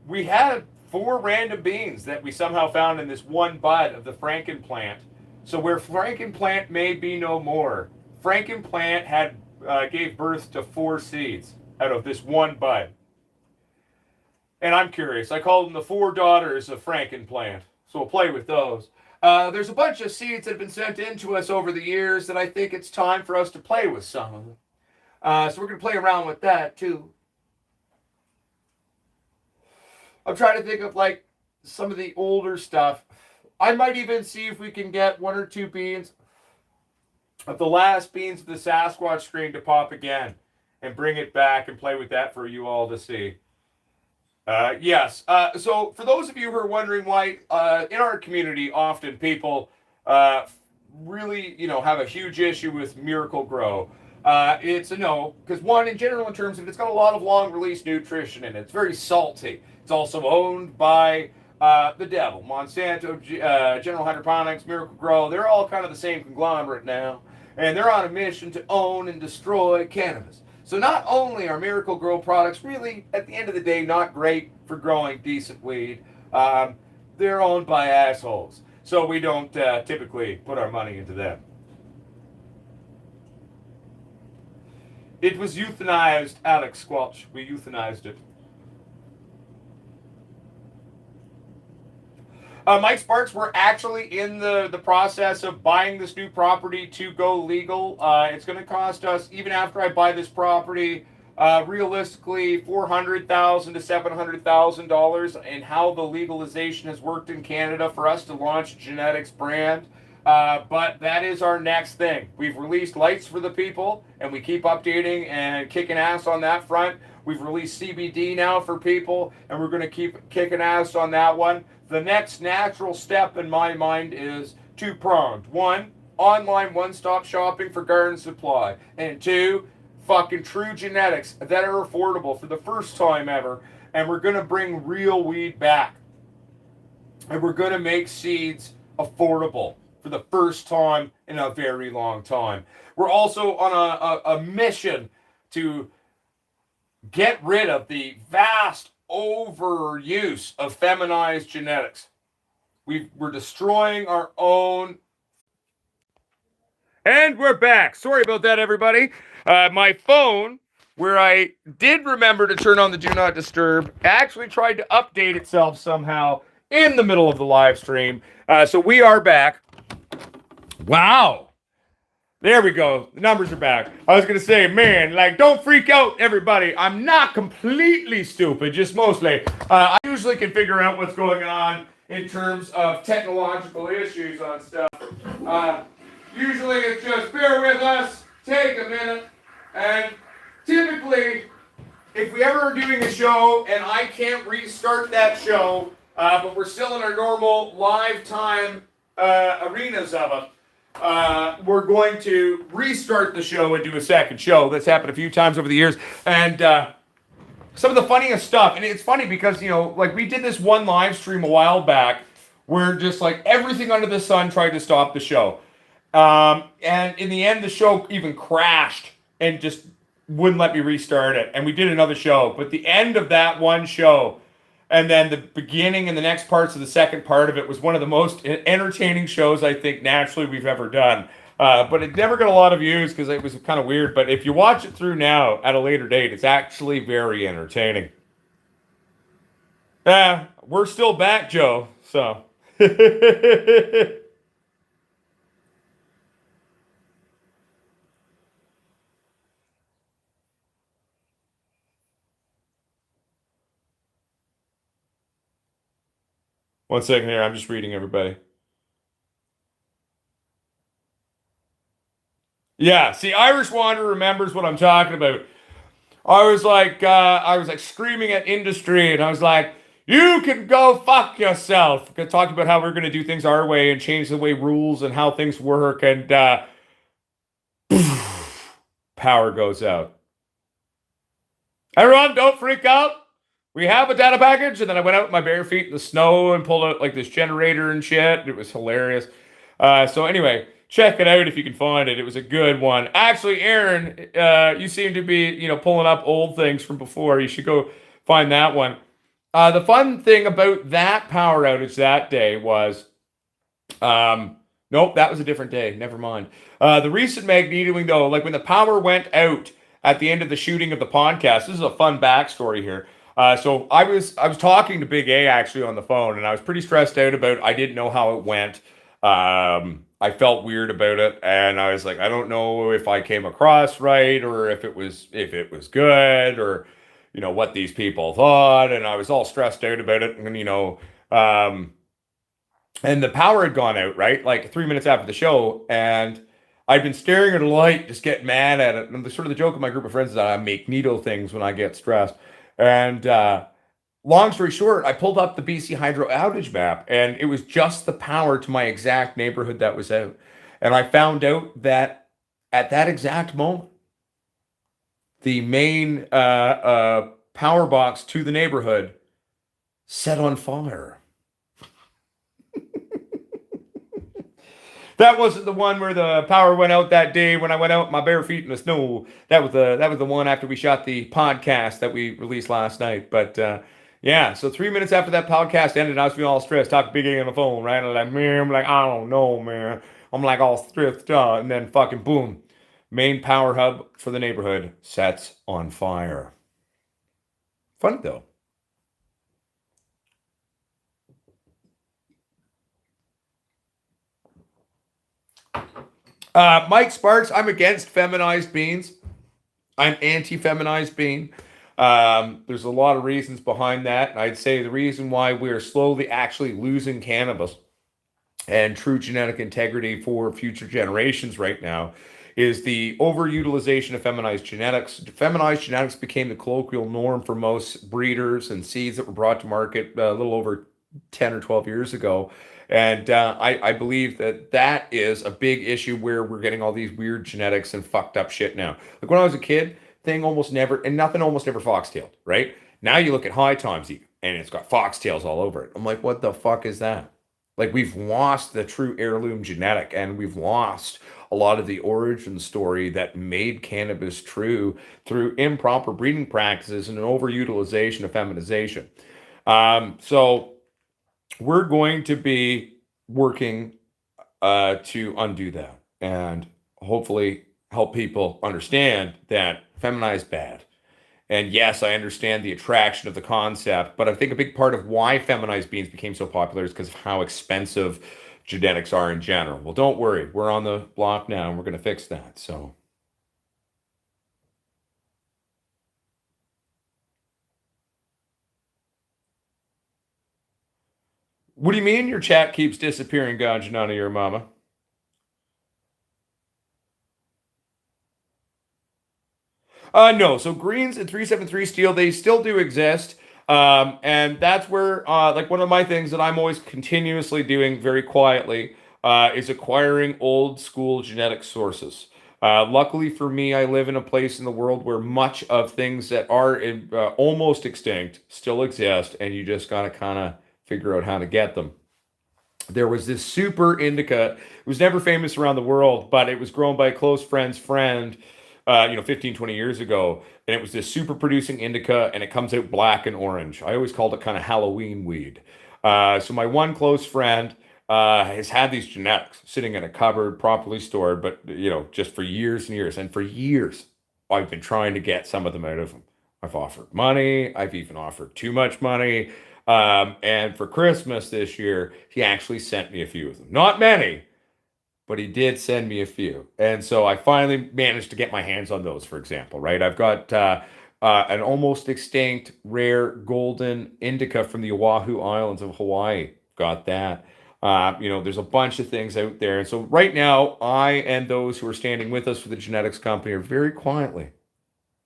We had 4 random beans that we somehow found in this one bud of the Frankenplant. So where Frankenplant may be no more, Frankenplant had gave birth to 4 seeds out of this one bud. And I'm curious. I call them the 4 daughters of Frankenplant. So we'll play with those. There's a bunch of seeds that have been sent in to us over the years that I think it's time for us to play with some of them. So we're going to play around with that too. I'm trying to think of like some of the older stuff. I might even see if we can get 1 or 2 beans of the last beans of the Sasquatch strain to pop again and bring it back and play with that for you all to see. Yes. So for those of you who are wondering why in our community often people really, have a huge issue with Miracle Grow, it's a no. Because one, in general, in terms of it's got a lot of long release nutrition in it. It's very salty. It's also owned by the devil. Monsanto, General Hydroponics, Miracle Grow. They're all kind of the same conglomerate now. And they're on a mission to own and destroy cannabis. So not only are Miracle Grow products really, at the end of the day, not great for growing decent weed, they're owned by assholes. So we don't typically put our money into them. It was euthanized, Alex Squelch. We euthanized it. Mike Sparks, we're actually in the process of buying this new property to go legal. It's going to cost us, even after I buy this property, realistically $400,000 to $700,000. And how the legalization has worked in Canada for us to launch a genetics brand. But that is our next thing. We've released lights for the people, and we keep updating and kicking ass on that front. We've released CBD now for people, and we're going to keep kicking ass on that one. The next natural step in my mind is two-pronged. One, online one-stop shopping for garden supply. And two, fucking true genetics that are affordable for the first time ever. And we're going to bring real weed back. And we're going to make seeds affordable for the first time in a very long time. We're also on a mission to get rid of the vast overuse of feminized genetics. We're destroying our own. And we're back. Sorry about that, everybody. My phone, where I did remember to turn on the Do Not Disturb, actually tried to update itself somehow in the middle of the live stream. So we are back. Wow. There we go. The numbers are back. I was going to say, man, like, don't freak out, everybody. I'm not completely stupid, just mostly. I usually can figure out what's going on in terms of technological issues on stuff. Usually it's just bear with us, take a minute, and typically, if we ever are doing a show and I can't restart that show, but we're still in our normal live time arenas of it, we're going to restart the show and do a second show. That's happened a few times over the years. And some of the funniest stuff, and it's funny because, you know, like we did this one live stream a while back where just like everything under the sun tried to stop the show. And in the end, the show even crashed and just wouldn't let me restart it. And we did another show. But the end of that one show, and then the beginning and the next parts of the second part of it was one of the most entertaining shows I think naturally we've ever done. But it never got a lot of views because it was kind of weird. But if you watch it through now at a later date, it's actually very entertaining. We're still back, Joe. So. One second here. I'm just reading everybody. Yeah, see, Irish Wanderer remembers what I'm talking about. I was like screaming at industry, and I was like, "You can go fuck yourself." Talking about how we're going to do things our way and change the way rules and how things work, and power goes out. Everyone, don't freak out. We have a data package. And then I went out with my bare feet in the snow and pulled out like this generator and shit. It was hilarious. So anyway, check it out if you can find it. It was a good one. Actually, Aaron, you seem to be, pulling up old things from before. You should go find that one. The fun thing about that power outage that day was, nope, that was a different day. Never mind. The recent magnetoing though, like when the power went out at the end of the shooting of the podcast, this is a fun backstory here. So I was talking to Big A actually on the phone, and I was pretty stressed out about. I didn't know how it went. I felt weird about it, and I was like, I don't know if I came across right or if it was good or what these people thought, and I was all stressed out about it, and and the power had gone out right like 3 minutes after the show, and I'd been staring at a light, just getting mad at it. And the joke of my group of friends is that I make needle things when I get stressed. And long story short, I pulled up the BC Hydro outage map, and it was just the power to my exact neighborhood that was out. And I found out that at that exact moment, the main power box to the neighborhood set on fire. That wasn't the one where the power went out that day when I went out with my bare feet in the snow. That was the one after we shot the podcast that we released last night. But Yeah, so 3 minutes after that podcast ended, I was feeling all stressed, talking Big A on the phone, right? I'm like, man, I'm like, I don't know, man. I'm like all stressed out, and then fucking boom, main power hub for the neighborhood sets on fire. Funny though. Mike Sparks, I'm against feminized beans. I'm anti-feminized bean. There's a lot of reasons behind that. I'd say the reason why we're slowly actually losing cannabis and true genetic integrity for future generations right now is the overutilization of feminized genetics. Feminized genetics became the colloquial norm for most breeders and seeds that were brought to market a little over 10 or 12 years ago. And I believe that that is a big issue where we're getting all these weird genetics and fucked up shit now. Like when I was a kid, thing almost never, and nothing almost never foxtailed, right? Now you look at High Times even, and it's got foxtails all over it. I'm like, what the fuck is that? Like we've lost the true heirloom genetic, and we've lost a lot of the origin story that made cannabis true through improper breeding practices and an overutilization of feminization. So we're going to be working to undo that and hopefully help people understand that feminized bad. And yes, I understand the attraction of the concept, but I think a big part of why feminized beans became so popular is because of how expensive genetics are in general. Well, don't worry, we're on the block now and we're going to fix that. So, what do you mean your chat keeps disappearing, Ganjanana, your mama? No. So greens and 373 steel, they still do exist. And that's where, like, one of my things that I'm always continuously doing very quietly is acquiring old school genetic sources. Luckily for me, I live in a place in the world where much of things that are almost extinct still exist, and you just got to kind of figure out how to get them. There was this super indica. It was never famous around the world, but it was grown by a close friend's friend, 15, 20 years ago. And it was this super producing indica, and it comes out black and orange. I always called it kind of Halloween weed. So my one close friend has had these genetics sitting in a cupboard, properly stored, but just for years and years. And for years, I've been trying to get some of them out of him. I've offered money. I've even offered too much money. And for Christmas this year, he actually sent me a few of them. Not many, but he did send me a few. And so I finally managed to get my hands on those, for example, right? I've got an almost extinct rare golden indica from the Oahu Islands of Hawaii. Got that. There's a bunch of things out there. And so right now, I and those who are standing with us for the genetics company are very quietly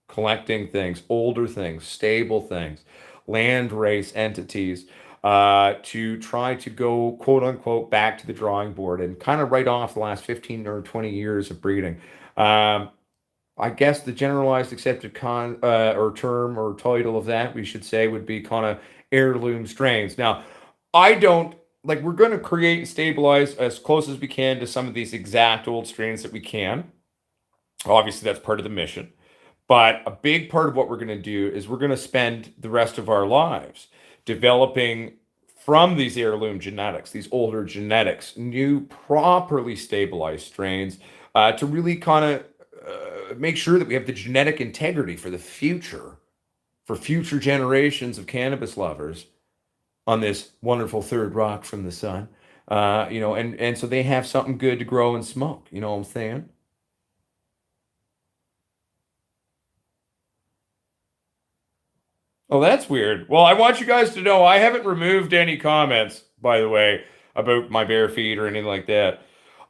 collecting things, older things, stable things, land race entities, to try to go quote unquote back to the drawing board and kind of write off the last 15 or 20 years of breeding. Um, I guess the generalized accepted or term or title of that we should say would be kind of heirloom strains. Now, I don't like we're going to create and stabilize as close as we can to some of these exact old strains that we can. Obviously, that's part of the mission. But a big part of what we're going to do is we're going to spend the rest of our lives developing from these heirloom genetics, these older genetics, new properly stabilized strains to really kind of make sure that we have the genetic integrity for the future, for future generations of cannabis lovers on this wonderful third rock from the sun. And so they have something good to grow and smoke. You know what I'm saying? Oh, that's weird. Well, I want you guys to know I haven't removed any comments, by the way, about my bare feet or anything like that.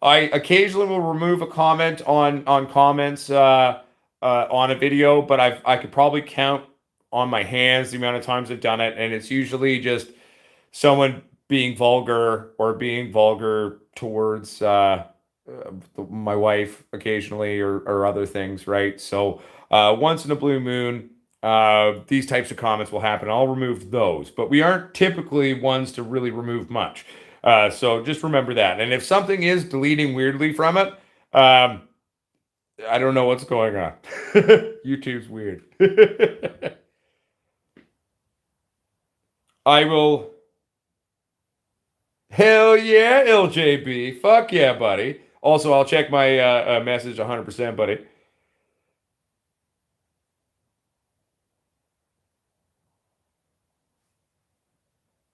I occasionally will remove a comment on comments on a video, but I could probably count on my hands the amount of times I've done it, and it's usually just someone being vulgar or being vulgar towards my wife occasionally or other things, right? So once in a blue moon, these types of comments will happen. I'll remove those, but we aren't typically ones to really remove much. So just remember that. And if something is deleting weirdly from it, um, I don't know what's going on. YouTube's weird. I will. Hell yeah, LJB. Fuck yeah, buddy. Also, I'll check my message 100%, buddy.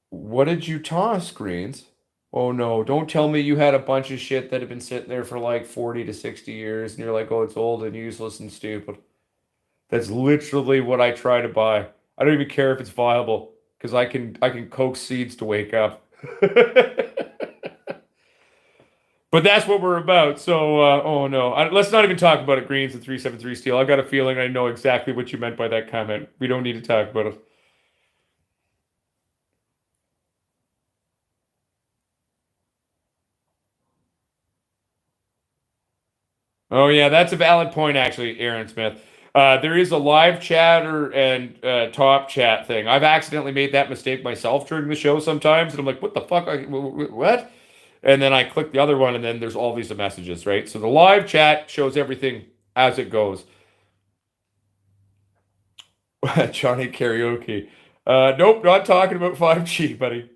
What did you toss, Greens? Oh no, don't tell me you had a bunch of shit that had been sitting there for like 40 to 60 years and you're like, oh, it's old and useless and stupid. That's literally what I try to buy. I don't even care if it's viable because I can coax seeds to wake up. But that's what we're about. So, oh no, let's not even talk about it. Greens and 373 steel. I got a feeling I know exactly what you meant by that comment. We don't need to talk about it. Oh yeah, that's a valid point, actually, Aaron Smith. There is a live chatter and top chat thing. I've accidentally made that mistake myself during the show sometimes, and I'm like, "What the fuck? What?" And then I click the other one, and then there's all these messages, right? So the live chat shows everything as it goes. Johnny karaoke. Nope, not talking about 5G, buddy.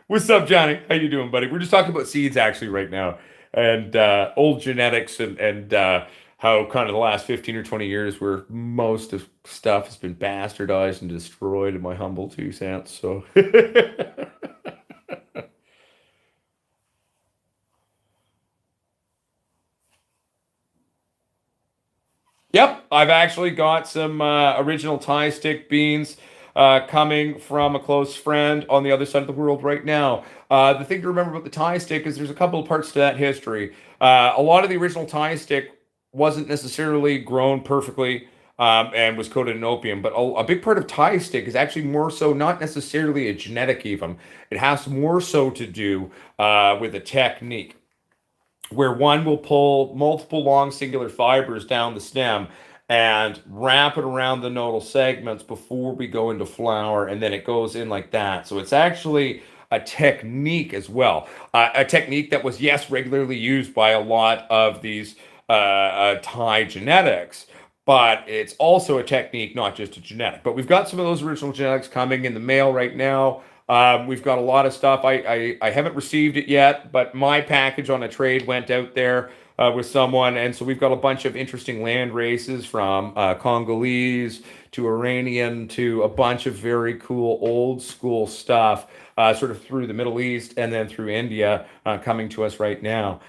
What's up, Johnny? How you doing, buddy? We're just talking about seeds actually right now, and old genetics and how kind of the last 15 or 20 years where most of stuff has been bastardized and destroyed in my humble 2 cents. So Yep, I've actually got some original Thai stick beans coming from a close friend on the other side of the world right now. The thing to remember about the Thai stick is there's a couple of parts to that history. A lot of the original Thai stick wasn't necessarily grown perfectly and was coated in opium, but a big part of Thai stick is actually more so not necessarily a genetic even. It has more so to do with a technique where one will pull multiple long singular fibers down the stem and wrap it around the nodal segments before we go into flower, and then it goes in like that. So it's actually a technique as well, a technique that was, yes, regularly used by a lot of these Thai genetics. But it's also a technique, not just a genetic. But we've got some of those original genetics coming in the mail right now. We've got a lot of stuff. I haven't received it yet, but my package on a trade went out there with someone, and so we've got a bunch of interesting land races from Congolese to Iranian to a bunch of very cool old school stuff, sort of through the Middle East and then through India coming to us right now.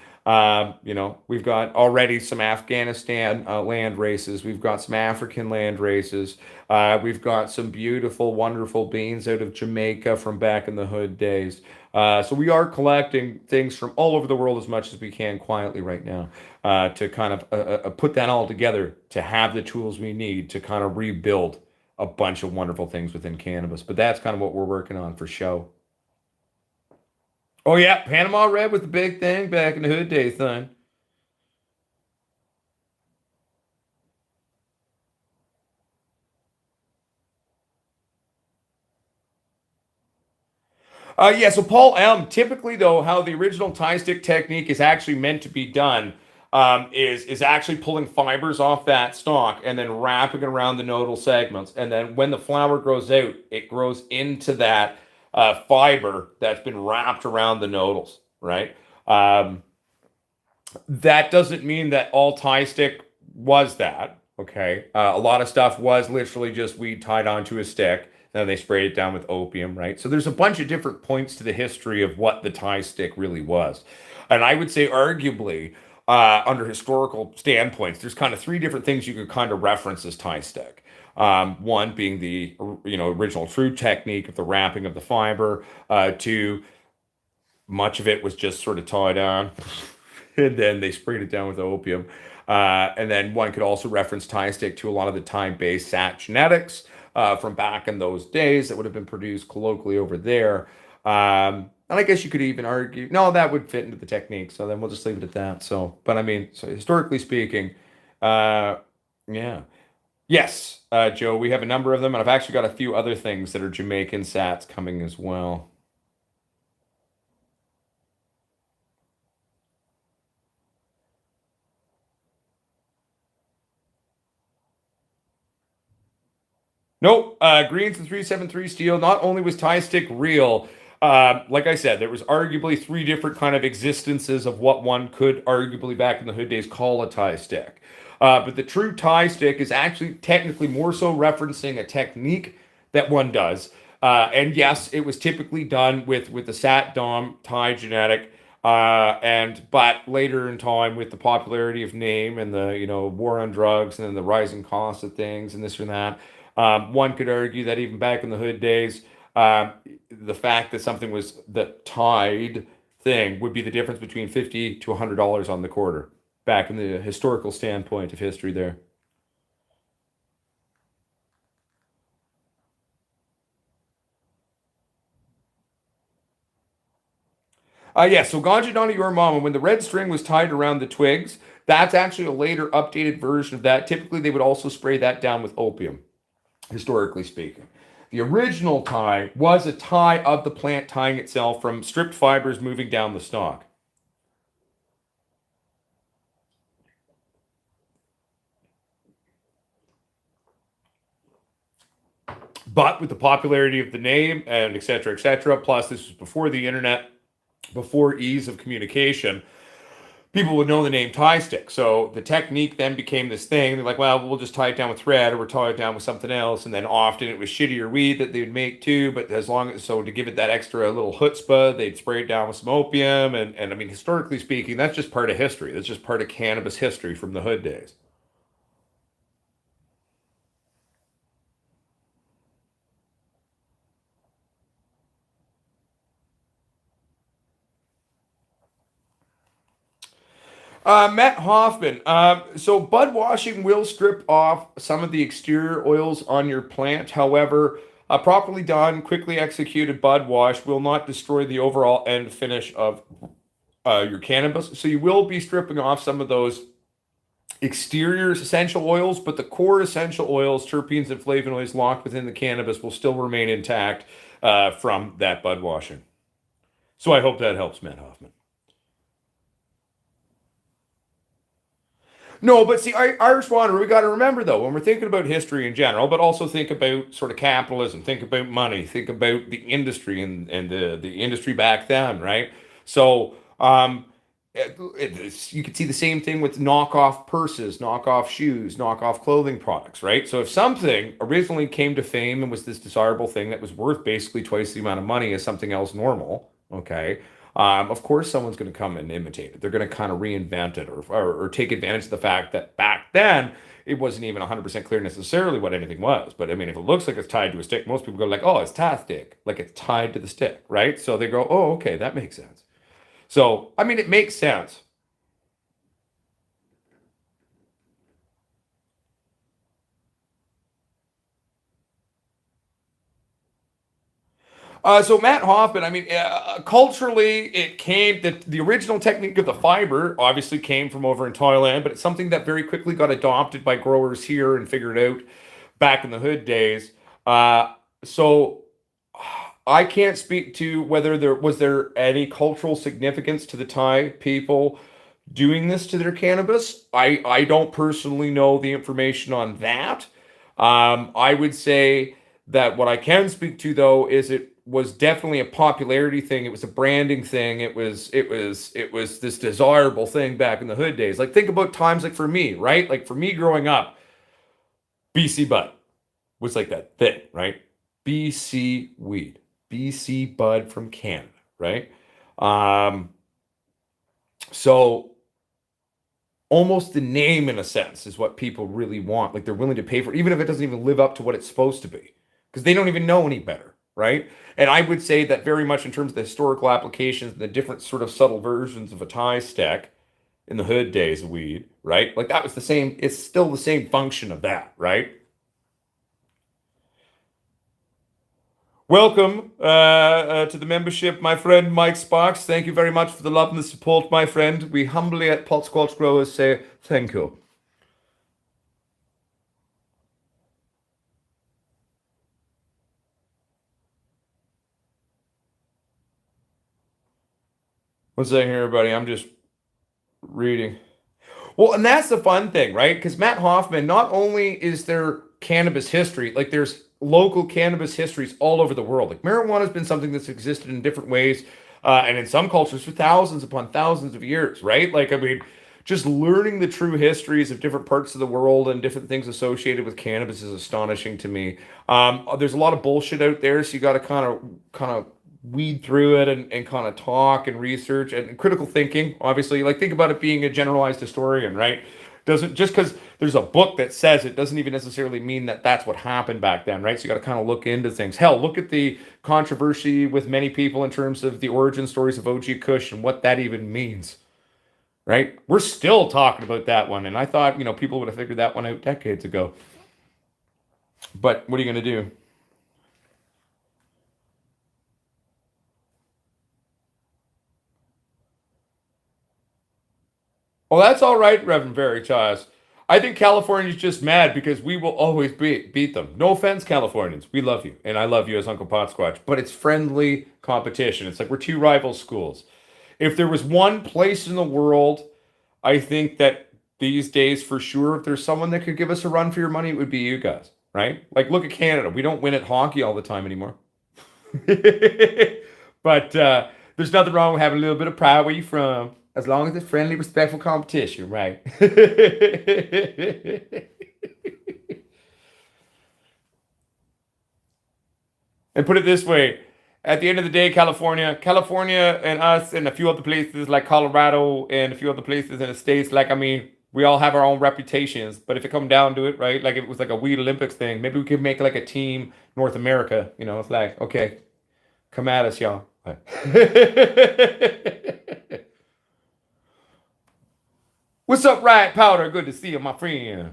We've got already some Afghanistan land races. We've got some African land races. We've got some beautiful, wonderful beans out of Jamaica from back in the hood days. So we are collecting things from all over the world as much as we can quietly right now to kind of put that all together to have the tools we need to kind of rebuild a bunch of wonderful things within cannabis. But that's kind of what we're working on for show. Oh yeah, Panama Red was the big thing back in the hood days, son. Yeah, so Paul M. Typically, though, how the original tie stick technique is actually meant to be done is actually pulling fibers off that stalk and then wrapping it around the nodal segments, and then when the flower grows out, it grows into that fiber that's been wrapped around the nodals, right? Um, that doesn't mean that all tie stick was that. Okay, a lot of stuff was literally just weed tied onto a stick. Then they sprayed it down with opium, right? So there's a bunch of different points to the history of what the tie stick really was, and I would say arguably. Under historical standpoints, there's kind of three different things you could kind of reference as tie stick. One being the original true technique of the wrapping of the fiber. Two, much of it was just sort of tied on, and then they sprayed it down with opium. And then one could also reference tie stick to a lot of the time-based sat genetics from back in those days that would have been produced colloquially over there. And I guess you could even argue, no, that would fit into the technique. So then we'll just leave it at that. So, but I mean, so historically speaking, uh, yeah. Yes, Joe, we have a number of them, and I've actually got a few other things that are Jamaican sats coming as well. Nope. Greens and 373 steel. Not only was tie stick real, like I said, there was arguably three different kind of existences of what one could arguably back in the hood days call a tie stick. But the true tie stick is actually technically more so referencing a technique that one does. And yes, it was typically done with the Sat Dom tie genetic. And but later in time, with the popularity of name and the war on drugs and then the rising cost of things and this and that, one could argue that even back in the hood days, the fact that something was the tied thing would be the difference between $50 to $100 on the quarter back in the historical standpoint of history there. Yeah, so Ganja Dani Your Mama, when the red string was tied around the twigs, that's actually a later updated version of that. Typically, they would also spray that down with opium, historically speaking. The original tie was a tie of the plant tying itself from stripped fibers moving down the stalk. But with the popularity of the name and et cetera, plus this was before the internet, before ease of communication, people would know the name tie stick. So the technique then became this thing. They're like, well, we'll just tie it down with thread or we'll tie it down with something else. And then often it was shittier weed that they'd make too. But as long as, so to give it that extra little chutzpah, they'd spray it down with some opium. And I mean, historically speaking, that's just part of history. That's just part of cannabis history from the hood days. Matt Hoffman. So bud washing will strip off some of the exterior oils on your plant. However, a properly done, quickly executed bud wash will not destroy the overall end finish of your cannabis. So you will be stripping off some of those exterior essential oils, but the core essential oils, terpenes and flavonoids locked within the cannabis will still remain intact from that bud washing. So I hope that helps, Matt Hoffman. No, but see, Irish water, we got to remember though, when we're thinking about history in general, but also think about sort of capitalism, think about money, think about the industry and the industry back then, right? So, you could see the same thing with knockoff purses, knockoff shoes, knockoff clothing products, right? So if something originally came to fame and was this desirable thing that was worth basically twice the amount of money as something else normal, okay, of course someone's going to come and imitate it. They're going to kind of reinvent it or take advantage of the fact that back then it wasn't even 100% clear necessarily what anything was. But I mean, if it looks like it's tied to a stick, most people go like, oh, it's tie stick, like it's tied to the stick, right? So they go, oh, okay, that makes sense. So, I mean, it makes sense. So Matt Hoffman, I mean, culturally, it came that the original technique of the fiber obviously came from over in Thailand, but it's something that very quickly got adopted by growers here and figured out back in the hood days. So I can't speak to whether there any cultural significance to the Thai people doing this to their cannabis. I don't personally know the information on that. I would say that what I can speak to though is it was definitely a popularity thing. It was a branding thing. It was this desirable thing back in the hood days. Like think about times like for me, right? Like for me growing up, BC Bud was like that thing, right? BC weed, BC Bud from Canada, right? Um, so almost the name in a sense is what people really want. Like they're willing to pay for it, even if it doesn't even live up to what it's supposed to be, because they don't even know any better, right? And I would say that very much in terms of the historical applications, the different sort of subtle versions of a tie stack in the hood days of weed, right? Like that was the same, it's still the same function of that, right? Welcome to the membership, my friend Mike Sparks. Thank you very much for the love and the support, my friend. We humbly at Potsquatch Growers say thank you. What's that here, everybody? I'm just reading. Well, and that's the fun thing, right? Because Matt Hoffman, not only is there cannabis history, like there's local cannabis histories all over the world. Like marijuana has been something that's existed in different ways, and in some cultures for thousands upon thousands of years, right? Like, I mean, just learning the true histories of different parts of the world and different things associated with cannabis is astonishing to me. There's a lot of bullshit out there, so you got to kind of weed through it and kind of talk and research and critical thinking. Obviously, like think about it being a generalized historian, right? Doesn't just because there's a book that says it doesn't even necessarily mean that that's what happened back then, right? So you got to kind of look into things. Hell, look at the controversy with many people in terms of the origin stories of OG Kush and what that even means, right? We're still talking about that one, and I thought people would have figured that one out decades ago. But what are you going to do? Oh, that's all right, Reverend Veritas. I think California's just mad because we will always beat them. No offense, Californians. We love you, and I love you as Uncle Potsquatch, but it's friendly competition. It's like we're two rival schools. If there was one place in the world, I think that these days, for sure, if there's someone that could give us a run for your money, it would be you guys, right? Like, look at Canada. We don't win at hockey all the time anymore. But there's nothing wrong with having a little bit of pride where you're from, as long as it's friendly, respectful competition, right? And put it this way, at the end of the day, California and us and a few other places like Colorado and a few other places in the States, like, I mean, we all have our own reputations. But if it come down to it, right, like if it was like a Weed Olympics thing, maybe we could make like a team North America. It's like, okay, come at us, y'all. What's up, Riot Powder? Good to see you, my friend.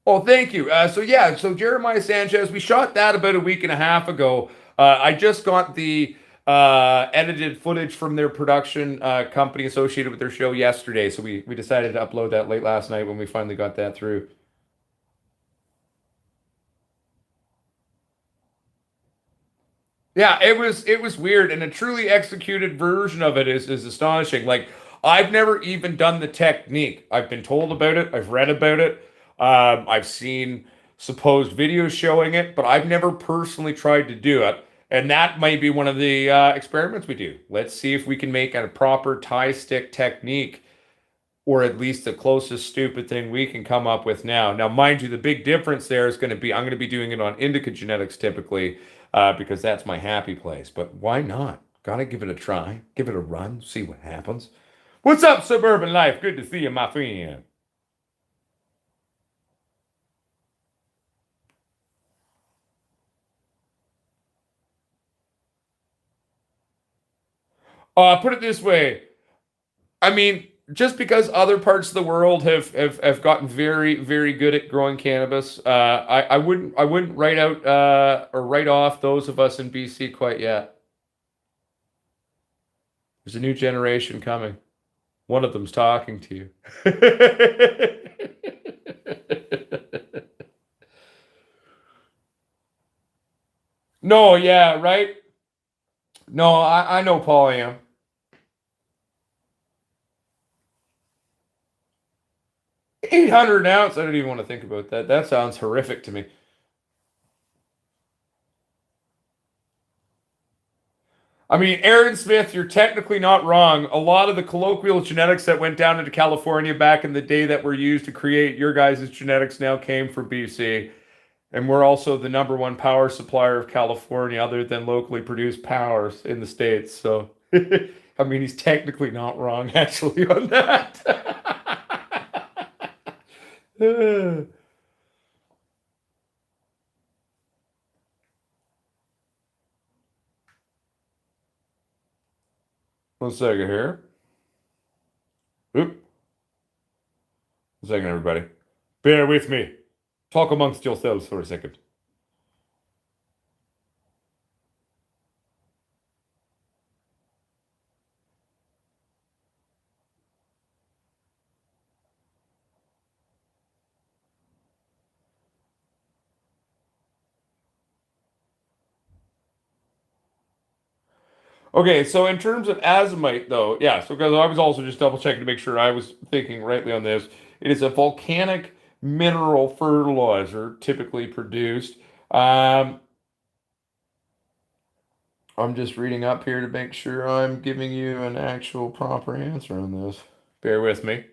Oh, thank you. So yeah, so Jeremiah Sanchez, we shot that about a week and a half ago. I just got the edited footage from their production company associated with their show yesterday, so we decided to upload that late last night when we finally got that through. Yeah, it was weird, and a truly executed version of it is astonishing. Like I've never even done the technique. I've been told about it. I've read about it. I've seen supposed videos showing it, but I've never personally tried to do it. And that might be one of the experiments we do. Let's see if we can make a proper tie stick technique, or at least the closest stupid thing we can come up with now. Now, mind you, the big difference there is going to be I'm going to be doing it on indica genetics typically because that's my happy place. But why not? Gotta give it a try, give it a run, see what happens. What's up, Suburban Life? Good to see you, my friend. Put it this way. I mean, just because other parts of the world have gotten very very good at growing cannabis, I wouldn't write out or write off those of us in BC quite yet. There's a new generation coming. One of them's talking to you. No, yeah, right. No, I know Paul am. 800 an ounce. I don't even want to think about that. That sounds horrific to me. I mean, Aaron Smith, you're technically not wrong. A lot of the colloquial genetics that went down into California back in the day that were used to create your guys' genetics now came from BC. And we're also the number one power supplier of California, other than locally produced powers in the States. So, I mean, he's technically not wrong, actually, on that. One second here. Oop. One second, everybody. Bear with me. Talk amongst yourselves for a second. Okay, so in terms of azomite, though, yeah, so because I was also just double checking to make sure I was thinking rightly on this. It is a volcanic mineral fertilizer typically produced. Um, I'm just reading up here to make sure I'm giving you an actual proper answer on this. Bear with me.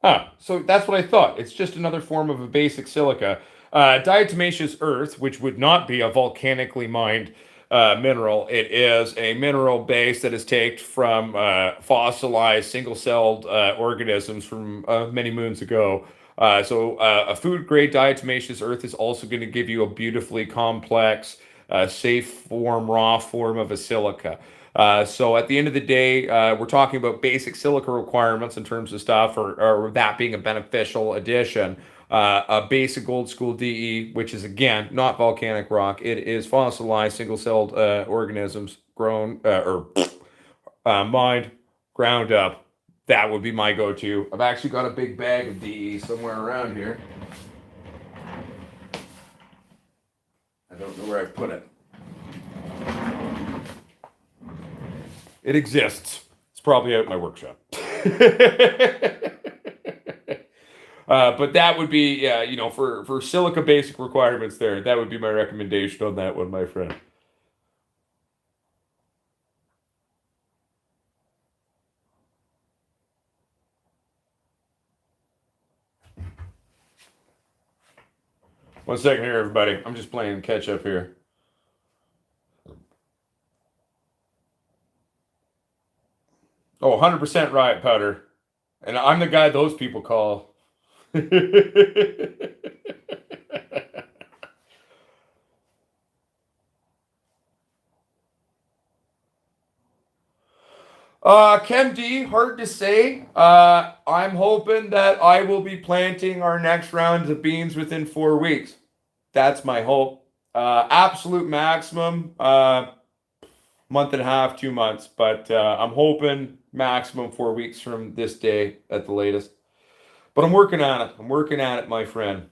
Ah, so that's what I thought. It's just another form of a basic silica. Diatomaceous earth, which would not be a volcanically mined mineral, it is a mineral base that is taken from fossilized single-celled organisms from many moons ago. A food-grade diatomaceous earth is also going to give you a beautifully complex, safe form, raw form of a silica. So at the end of the day, we're talking about basic silica requirements in terms of stuff, or that being a beneficial addition. A basic old school DE, which is again not volcanic rock. It is fossilized single-celled organisms grown or mined, ground up. That would be my go-to. I've actually got a big bag of DE somewhere around here. I don't know where I put it. It exists. It's probably out in my workshop. But that would be, for silica basic requirements there, that would be my recommendation on that one, my friend. One second here, everybody. I'm just playing catch up here. Oh, 100% riot powder. And I'm the guy those people call. Chem D, hard to say. I'm hoping that I will be planting our next round of beans within 4 weeks. That's my hope. Absolute maximum, month and a half, 2 months. But I'm hoping maximum 4 weeks from this day at the latest. But I'm working on it. I'm working at it, my friend.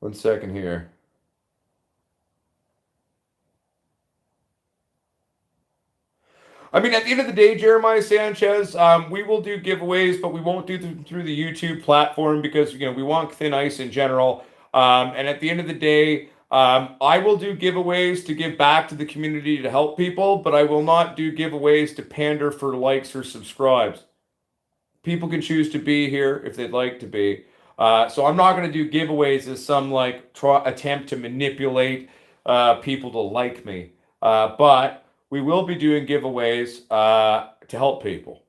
One second here. I mean, at the end of the day, Jeremiah Sanchez, we will do giveaways, but we won't do them through the YouTube platform because we want thin ice in general. And at the end of the day, I will do giveaways to give back to the community to help people, but I will not do giveaways to pander for likes or subscribes. People can choose to be here if they'd like to be. So I'm not going to do giveaways as some attempt to manipulate people to like me. But we will be doing giveaways to help people.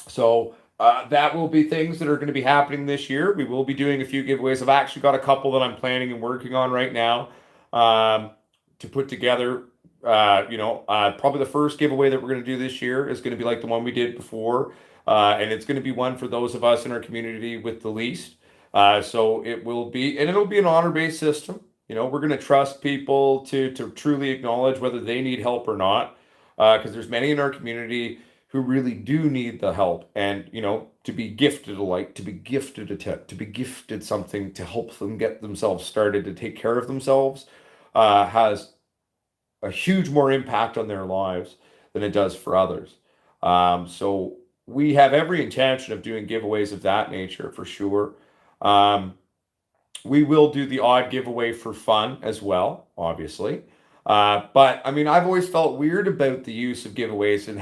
So that will be things that are going to be happening this year. We will be doing a few giveaways. I've actually got a couple that I'm planning and working on right now to put together. Probably the first giveaway that we're going to do this year is going to be like the one we did before. And it's going to be one for those of us in our community with the least. So it will be, and it'll be an honor-based system. We're going to trust people to truly acknowledge whether they need help or not, because there's many in our community who really do need the help, and to be gifted a light, to be gifted a tip, to be gifted something to help them get themselves started to take care of themselves, has a huge more impact on their lives than it does for others. So we have every intention of doing giveaways of that nature for sure. We will do the odd giveaway for fun as well, obviously. But I mean, I've always felt weird about the use of giveaways and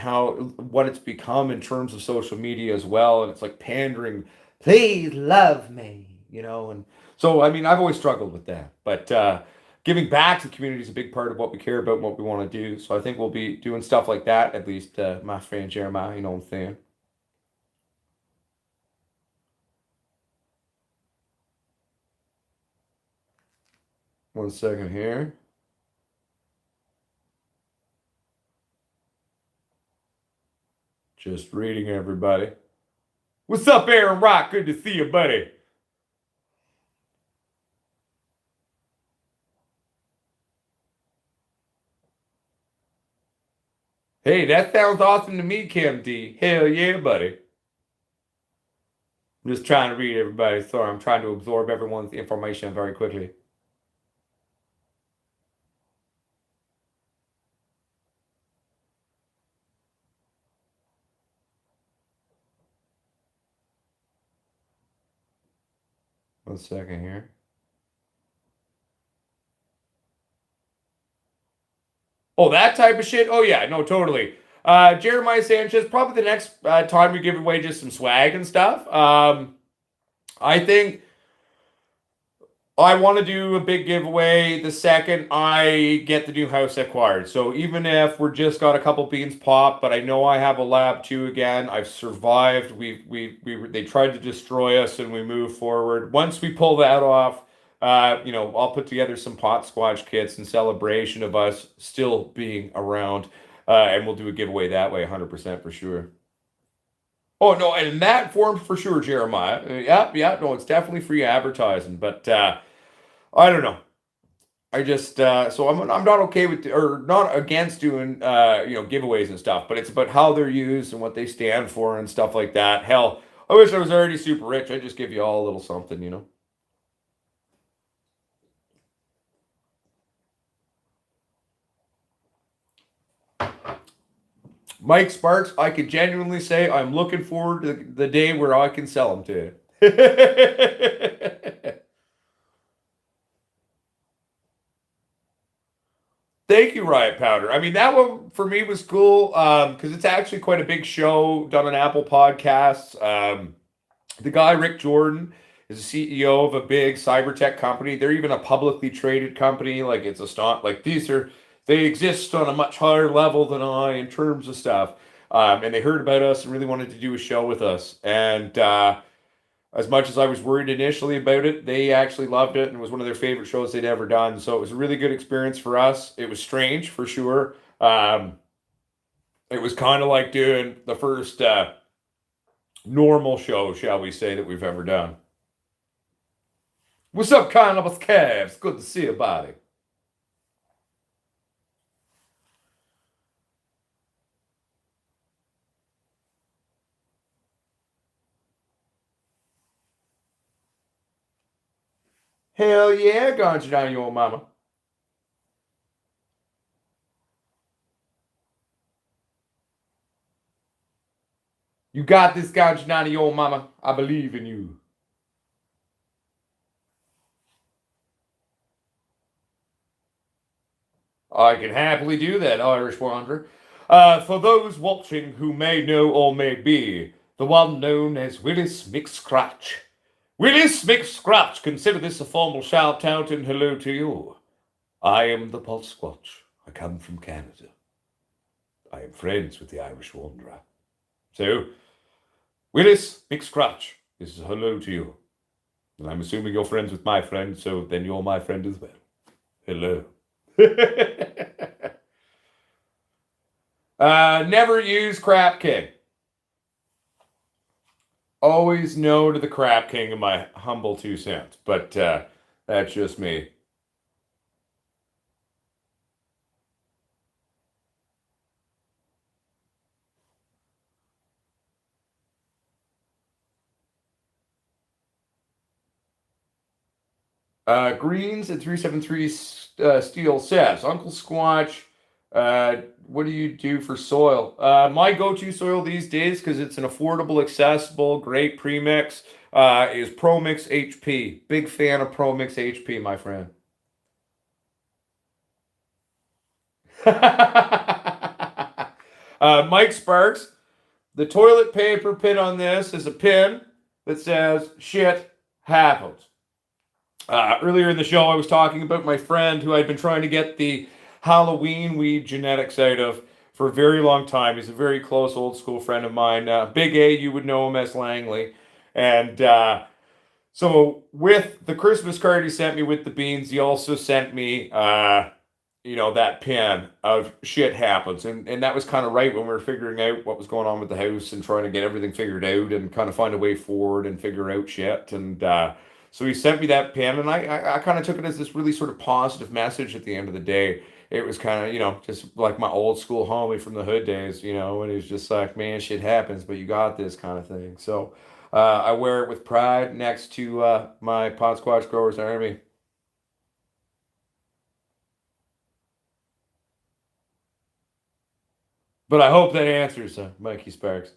what it's become in terms of social media as well. And it's like pandering, please love me, And so, I mean, I've always struggled with that. But giving back to the community is a big part of what we care about and what we want to do. So I think we'll be doing stuff like that, at least my friend Jeremiah, you know what I'm saying? One second here. Just reading everybody. What's up, Aaron Rock? Good to see you, buddy. Hey, that sounds awesome to me, Kim D. Hell yeah, buddy. I'm just trying to read everybody. Sorry, I'm trying to absorb everyone's information very quickly. One second here. Oh, that type of shit? Oh, yeah, no, totally. Jeremiah Sanchez, probably the next time we give away just some swag and stuff. I think I want to do a big giveaway the second I get the new house acquired. So even if we're just got a couple beans popped, but I know I have a lab too again. I've survived. They tried to destroy us and we move forward. Once we pull that off, I'll put together some Potsquatch kits in celebration of us still being around. And we'll do a giveaway that way, 100% for sure. Oh no, and in that form for sure, Jeremiah. Yeah, yeah, no, it's definitely free advertising, but I don't know. I just so I'm not okay with or not against doing giveaways and stuff, but it's about how they're used and what they stand for and stuff like that. Hell, I wish I was already super rich. I'd just give you all a little something, you know. Mike Sparks, I could genuinely say I'm looking forward to the day where I can sell them to you. Thank you, Riot Powder. I mean, that one for me was cool because it's actually quite a big show done on Apple Podcasts. The guy, Rick Jordan, is the CEO of a big cyber tech company. They're even a publicly traded company. Like, it's a stock, like, they exist on a much higher level than I in terms of stuff. And they heard about us and really wanted to do a show with us. And as much as I was worried initially about it, they actually loved it and it was one of their favorite shows they'd ever done. So it was a really good experience for us. It was strange for sure. It was kind of like doing the first normal show, shall we say, that we've ever done. What's up, Cannabis Calves? Good to see you, buddy. Hell yeah, ganja down your old mama. You got this ganja down your old mama. I believe in you. I can happily do that, Irish Wanderer. For those watching who may know or may be, the one known as Willis McScratch. Willis McScratch, consider this a formal shout out and hello to you. I am the Potsquatch. I come from Canada. I am friends with the Irish Wanderer. So, Willis McScratch, this is a hello to you. And I'm assuming you're friends with my friend, so then you're my friend as well. Hello. Never use Crap King. Always no to the Crap King in my humble 2 cents, but that's just me. Greens at 373 Steel says, Uncle Squatch, what do you do for soil? My go-to soil these days, because it's an affordable, accessible, great premix, is ProMix HP. Big fan of ProMix HP, my friend. Mike Sparks, the toilet paper pin on this is a pin that says shit happens. Earlier in the show, I was talking about my friend who I'd been trying to get the Halloween weed genetics out of for a very long time. He's a very close old school friend of mine. Big A, you would know him as Langley. And so with the Christmas card he sent me with the beans, he also sent me, that pin of shit happens. And that was kind of right when we were figuring out what was going on with the house and trying to get everything figured out and kind of find a way forward and figure out shit. And so he sent me that pin, and I kind of took it as this really sort of positive message at the end of the day. it was kind of, just like my old school homie from the hood days, and he was just like, man, shit happens, but you got this kind of thing. So I wear it with pride next to my Potsquatch Growers Army. But I hope that answers Mikey Sparks.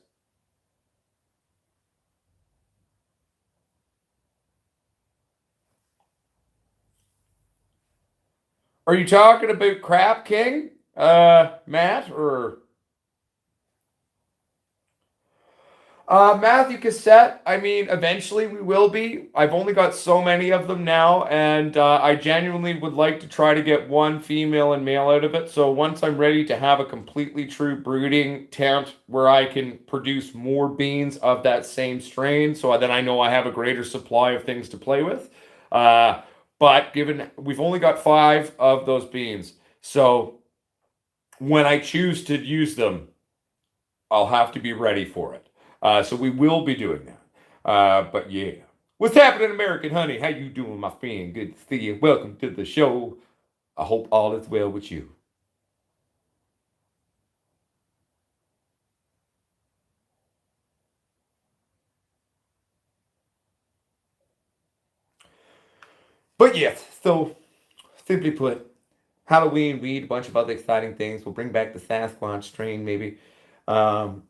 Are you talking about Crap King, Matt, or Matthew Cassette? I mean, eventually we will be. I've only got so many of them now, and I genuinely would like to try to get one female and male out of it. So once I'm ready to have a completely true breeding tent where I can produce more beans of that same strain, so then I know I have a greater supply of things to play with. Uh, but given we've only got 5 of those beans, so when I choose to use them, I'll have to be ready for it. So we will be doing that. But yeah. What's happening, American Honey? How you doing, my friend? Good to see you. Welcome to the show. I hope all is well with you. But yes, so simply put, Halloween, weed, a bunch of other exciting things. We'll bring back the Sasquatch strain, maybe. Um,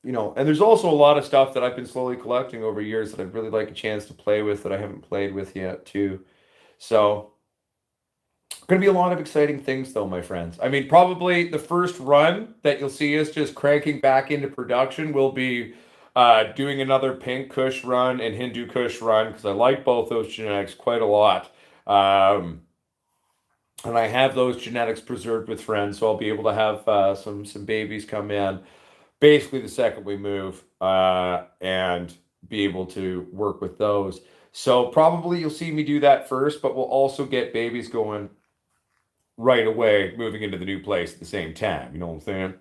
and there's also a lot of stuff that I've been slowly collecting over years that I'd really like a chance to play with that I haven't played with yet, too. So going to be a lot of exciting things, though, my friends. I mean, probably the first run that you'll see us just cranking back into production will be doing another Pink Kush run and Hindu Kush run because I like both those genetics quite a lot. Um, and I have those genetics preserved with friends, so I'll be able to have some babies come in basically the second we move and be able to work with those. So probably you'll see me do that first, but we'll also get babies going right away moving into the new place at the same time. You know what I'm saying?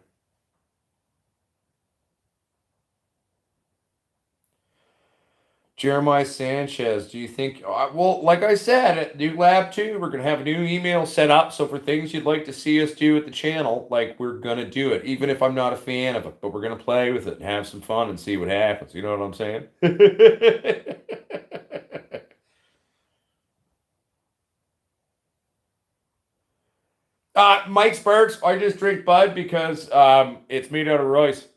Jeremiah Sanchez, do you think? Well, like I said, at New Lab 2, we're going to have a new email set up. So for things you'd like to see us do at the channel, like we're going to do it, even if I'm not a fan of it, but we're going to play with it and have some fun and see what happens. You know what I'm saying? Mike Sparks, I just drink Bud because it's made out of rice.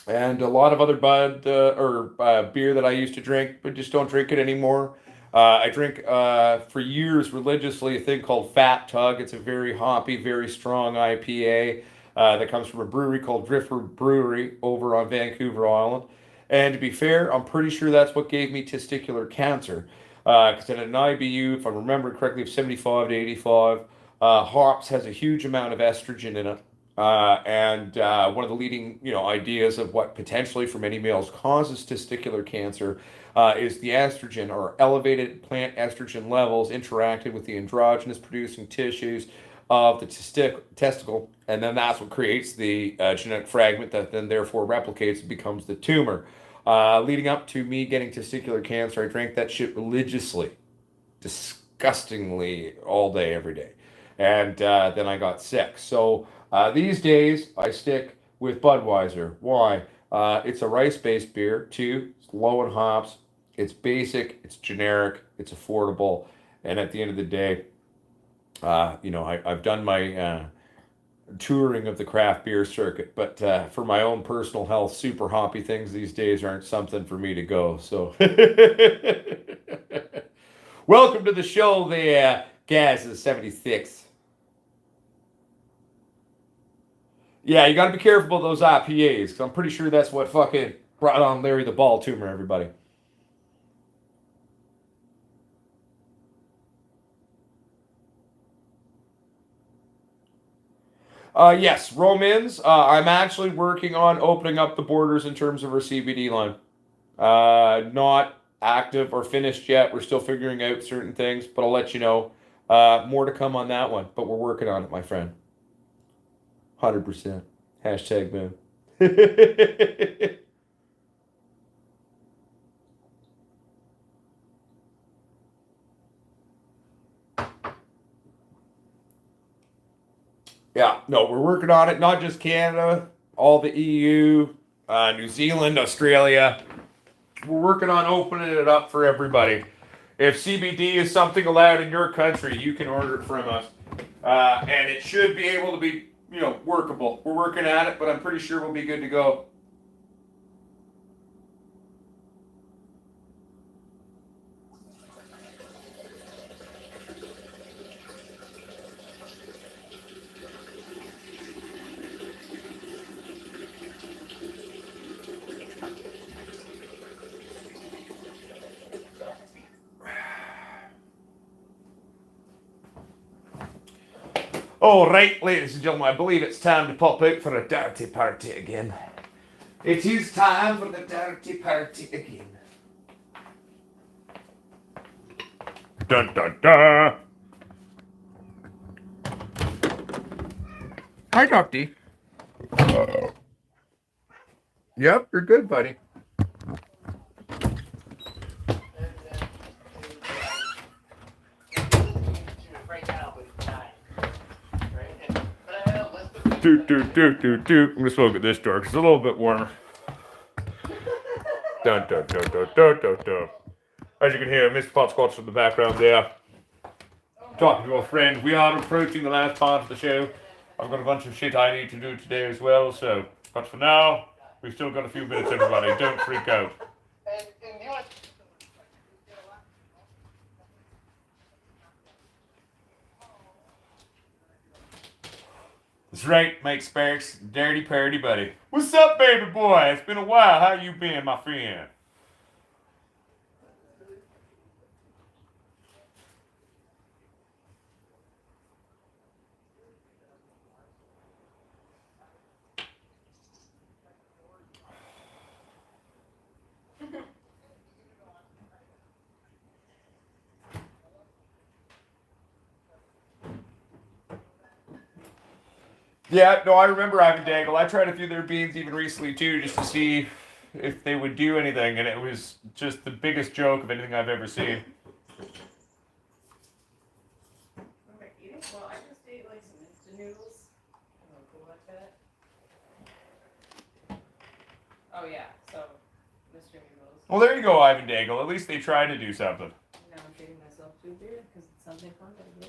And a lot of other bud or beer that I used to drink, but just don't drink it anymore. I drink for years religiously a thing called Fat Tug. It's a very hoppy, very strong IPA that comes from a brewery called Driftwood Brewery over on Vancouver Island. And to be fair, I'm pretty sure that's what gave me testicular cancer. Because at an IBU, if I remember correctly, of 75 to 85, hops has a huge amount of estrogen in it. And one of the leading, ideas of what potentially for many males causes testicular cancer is the estrogen or elevated plant estrogen levels interacted with the androgenous producing tissues of the testicle, and then that's what creates the genetic fragment that then therefore replicates and becomes the tumor. Leading up to me getting testicular cancer, I drank that shit religiously, disgustingly all day, every day. And then I got sick. So these days I stick with Budweiser. Why? It's a rice based beer. Two, it's low in hops. It's basic, it's generic, it's affordable. And at the end of the day, I've done my touring of the craft beer circuit, but for my own personal health, super hoppy things these days aren't something for me to go. So, welcome to the show, there, Gaz is 76. Yeah, you got to be careful about those IPAs because I'm pretty sure that's what fucking brought on Larry the Ball tumor, everybody. Yes, Romans. I'm actually working on opening up the borders in terms of our CBD line. Not active or finished yet. We're still figuring out certain things, but I'll let you know. More to come on that one, but we're working on it, my friend. 100%. Hashtag man. No, we're working on it. Not just Canada, all the EU, New Zealand, Australia. We're working on opening it up for everybody. If CBD is something allowed in your country, you can order it from us, and it should be able to be, workable. We're working at it, but I'm pretty sure we'll be good to go. All right, ladies and gentlemen, I believe it's time to pop out for a dirty party again. It is time for the dirty party again. Dun dun dun. Hi, Docty. Yep, you're good, buddy. I'm gonna smoke at this door because it's a little bit warmer. Dun dun dun dun dun dun dun. As you can hear, Mr. Potsquatch in the background there. Talking to a friend. We are approaching the last part of the show. I've got a bunch of shit I need to do today as well, so. But for now, we've still got a few minutes, everybody. Don't freak out. That's right, Mike Sparks, dirty party buddy. What's up, baby boy? It's been a while. How you been, my friend? Yeah, no, I remember Ivan Dangle. I tried a few of their beans even recently too, just to see if they would do anything, and it was just the biggest joke of anything I've ever seen. Well, I just ate like some instant noodles. Cool like that. Oh yeah, so Mr. Noodles. Well, there you go, Ivan Dangle. At least they tried to do something. Now I'm treating myself to a beer because it's Sunday fun day.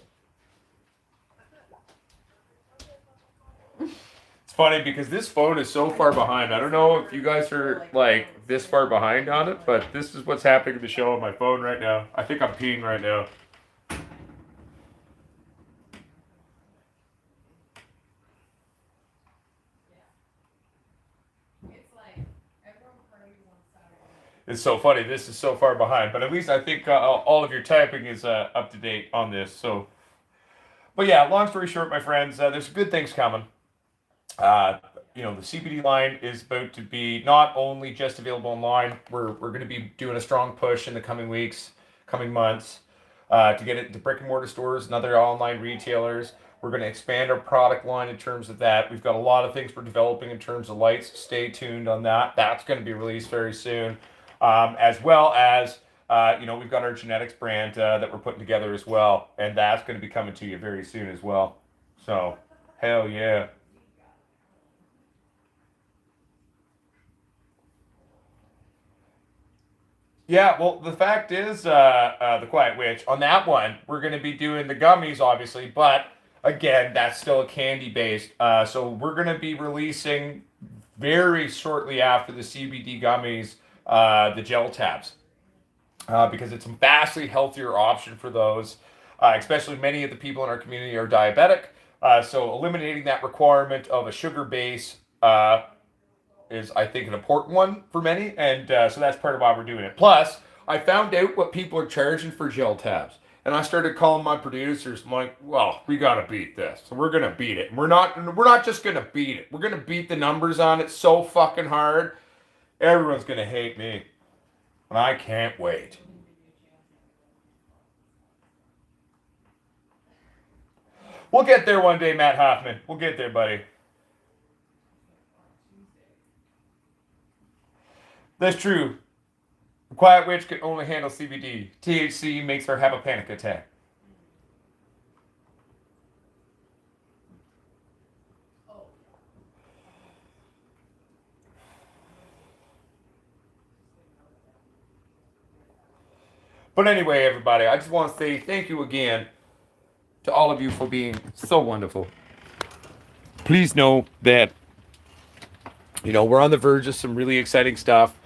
It's funny because this phone is so far behind. I don't know if you guys are like this far behind on it, but this is what's happening to the show on my phone right now. I think I'm peeing right now. It's so funny. This is so far behind, but at least I think all of your typing is up to date on this. So, but yeah, long story short, my friends, there's good things coming. The CBD line is about to be not only just available online. We're going to be doing a strong push in the coming weeks, coming months, to get it into brick and mortar stores and other online retailers. We're going to expand our product line in terms of that. We've got a lot of things we're developing in terms of lights. Stay tuned on that. That's going to be released very soon, as well as we've got our genetics brand that we're putting together as well, and that's going to be coming to you very soon as well. So, hell yeah. Yeah, well, the fact is, the Quiet Witch, on that one, we're going to be doing the gummies, obviously, but again, that's still a candy based. So we're going to be releasing very shortly after the CBD gummies, the gel tabs, because it's a vastly healthier option for those, especially many of the people in our community are diabetic. So eliminating that requirement of a sugar base is, I think, an important one for many, and so that's part of why we're doing it. Plus, I found out what people are charging for gel tabs, and I started calling my producers. I'm like, well, we gotta beat this, so we're gonna beat it. And we're not just gonna beat it. We're gonna beat the numbers on it so fucking hard. Everyone's gonna hate me, and I can't wait. We'll get there one day, Matt Hoffman. We'll get there, buddy. That's true. The Quiet Witch can only handle CBD. THC makes her have a panic attack. But anyway, everybody, I just want to say thank you again to all of you for being so wonderful. Please know that, we're on the verge of some really exciting stuff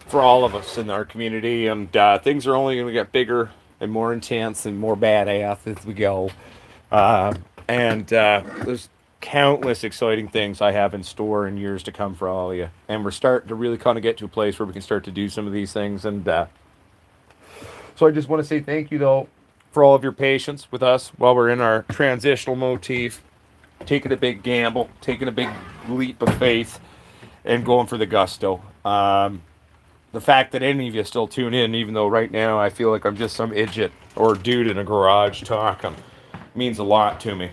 for all of us in our community, and things are only going to get bigger and more intense and more badass as we go. And there's countless exciting things I have in store in years to come for all of you. And we're starting to really kind of get to a place where we can start to do some of these things. And so I just want to say thank you, though, for all of your patience with us while we're in our transitional motif, taking a big gamble, taking a big leap of faith, and going for the gusto. The fact that any of you still tune in, even though right now I feel like I'm just some idiot or dude in a garage talking, means a lot to me.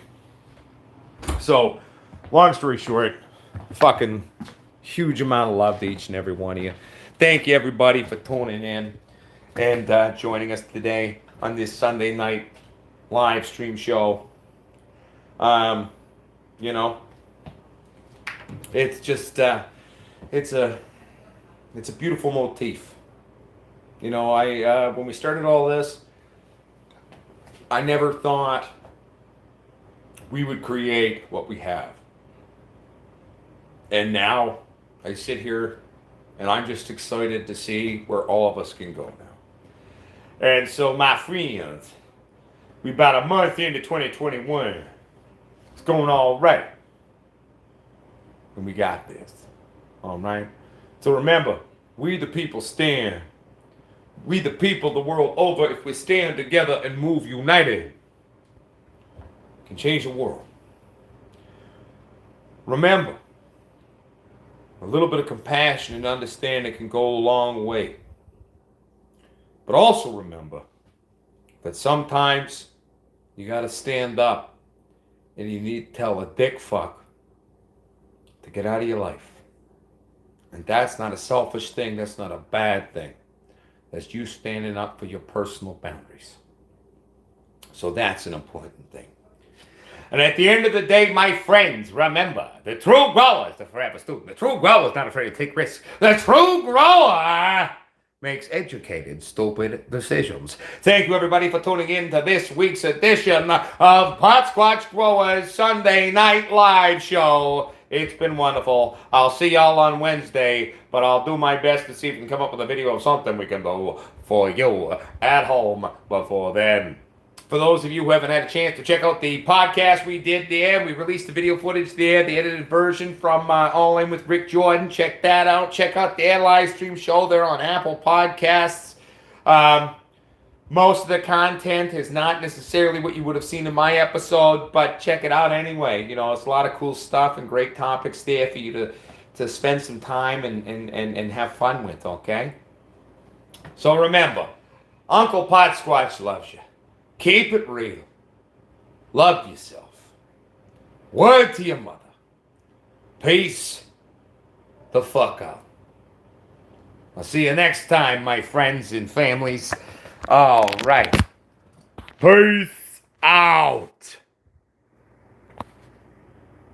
So, long story short, fucking huge amount of love to each and every one of you. Thank you, everybody, for tuning in and joining us today on this Sunday night live stream show. It's just, it's a beautiful motif. When we started all this, I never thought we would create what we have. And now I sit here and I'm just excited to see where all of us can go now. And so, my friends, we about a month into 2021. It's going all right. And we got this. All right? So remember, we the people stand. We the people the world over, if we stand together and move united, can change the world. Remember, a little bit of compassion and understanding can go a long way. But also remember that sometimes you gotta stand up and you need to tell a dick fuck to get out of your life. And that's not a selfish thing, that's not a bad thing. That's you standing up for your personal boundaries. So that's an important thing. And at the end of the day, my friends, remember, the true grower is the forever student. The true grower is not afraid to take risks. The true grower makes educated, stupid decisions. Thank you, everybody, for tuning in to this week's edition of Potsquatch Growers Sunday Night Live Show. It's been wonderful. I'll see y'all on Wednesday, but I'll do my best to see if we can come up with a video of something we can do for you at home before then. For those of you who haven't had a chance to check out the podcast we did there, we released the video footage there, the edited version from All In with Rick Jordan. Check that out. Check out their live stream show. They're on Apple Podcasts. Most of the content is not necessarily what you would have seen in my episode, but check it out anyway. It's a lot of cool stuff and great topics there for you to spend some time and have fun with, okay? So remember, Uncle Potsquatch loves you. Keep it real. Love yourself. Word to your mother. Peace the fuck out. I'll see you next time, my friends and families. All right. Peace out.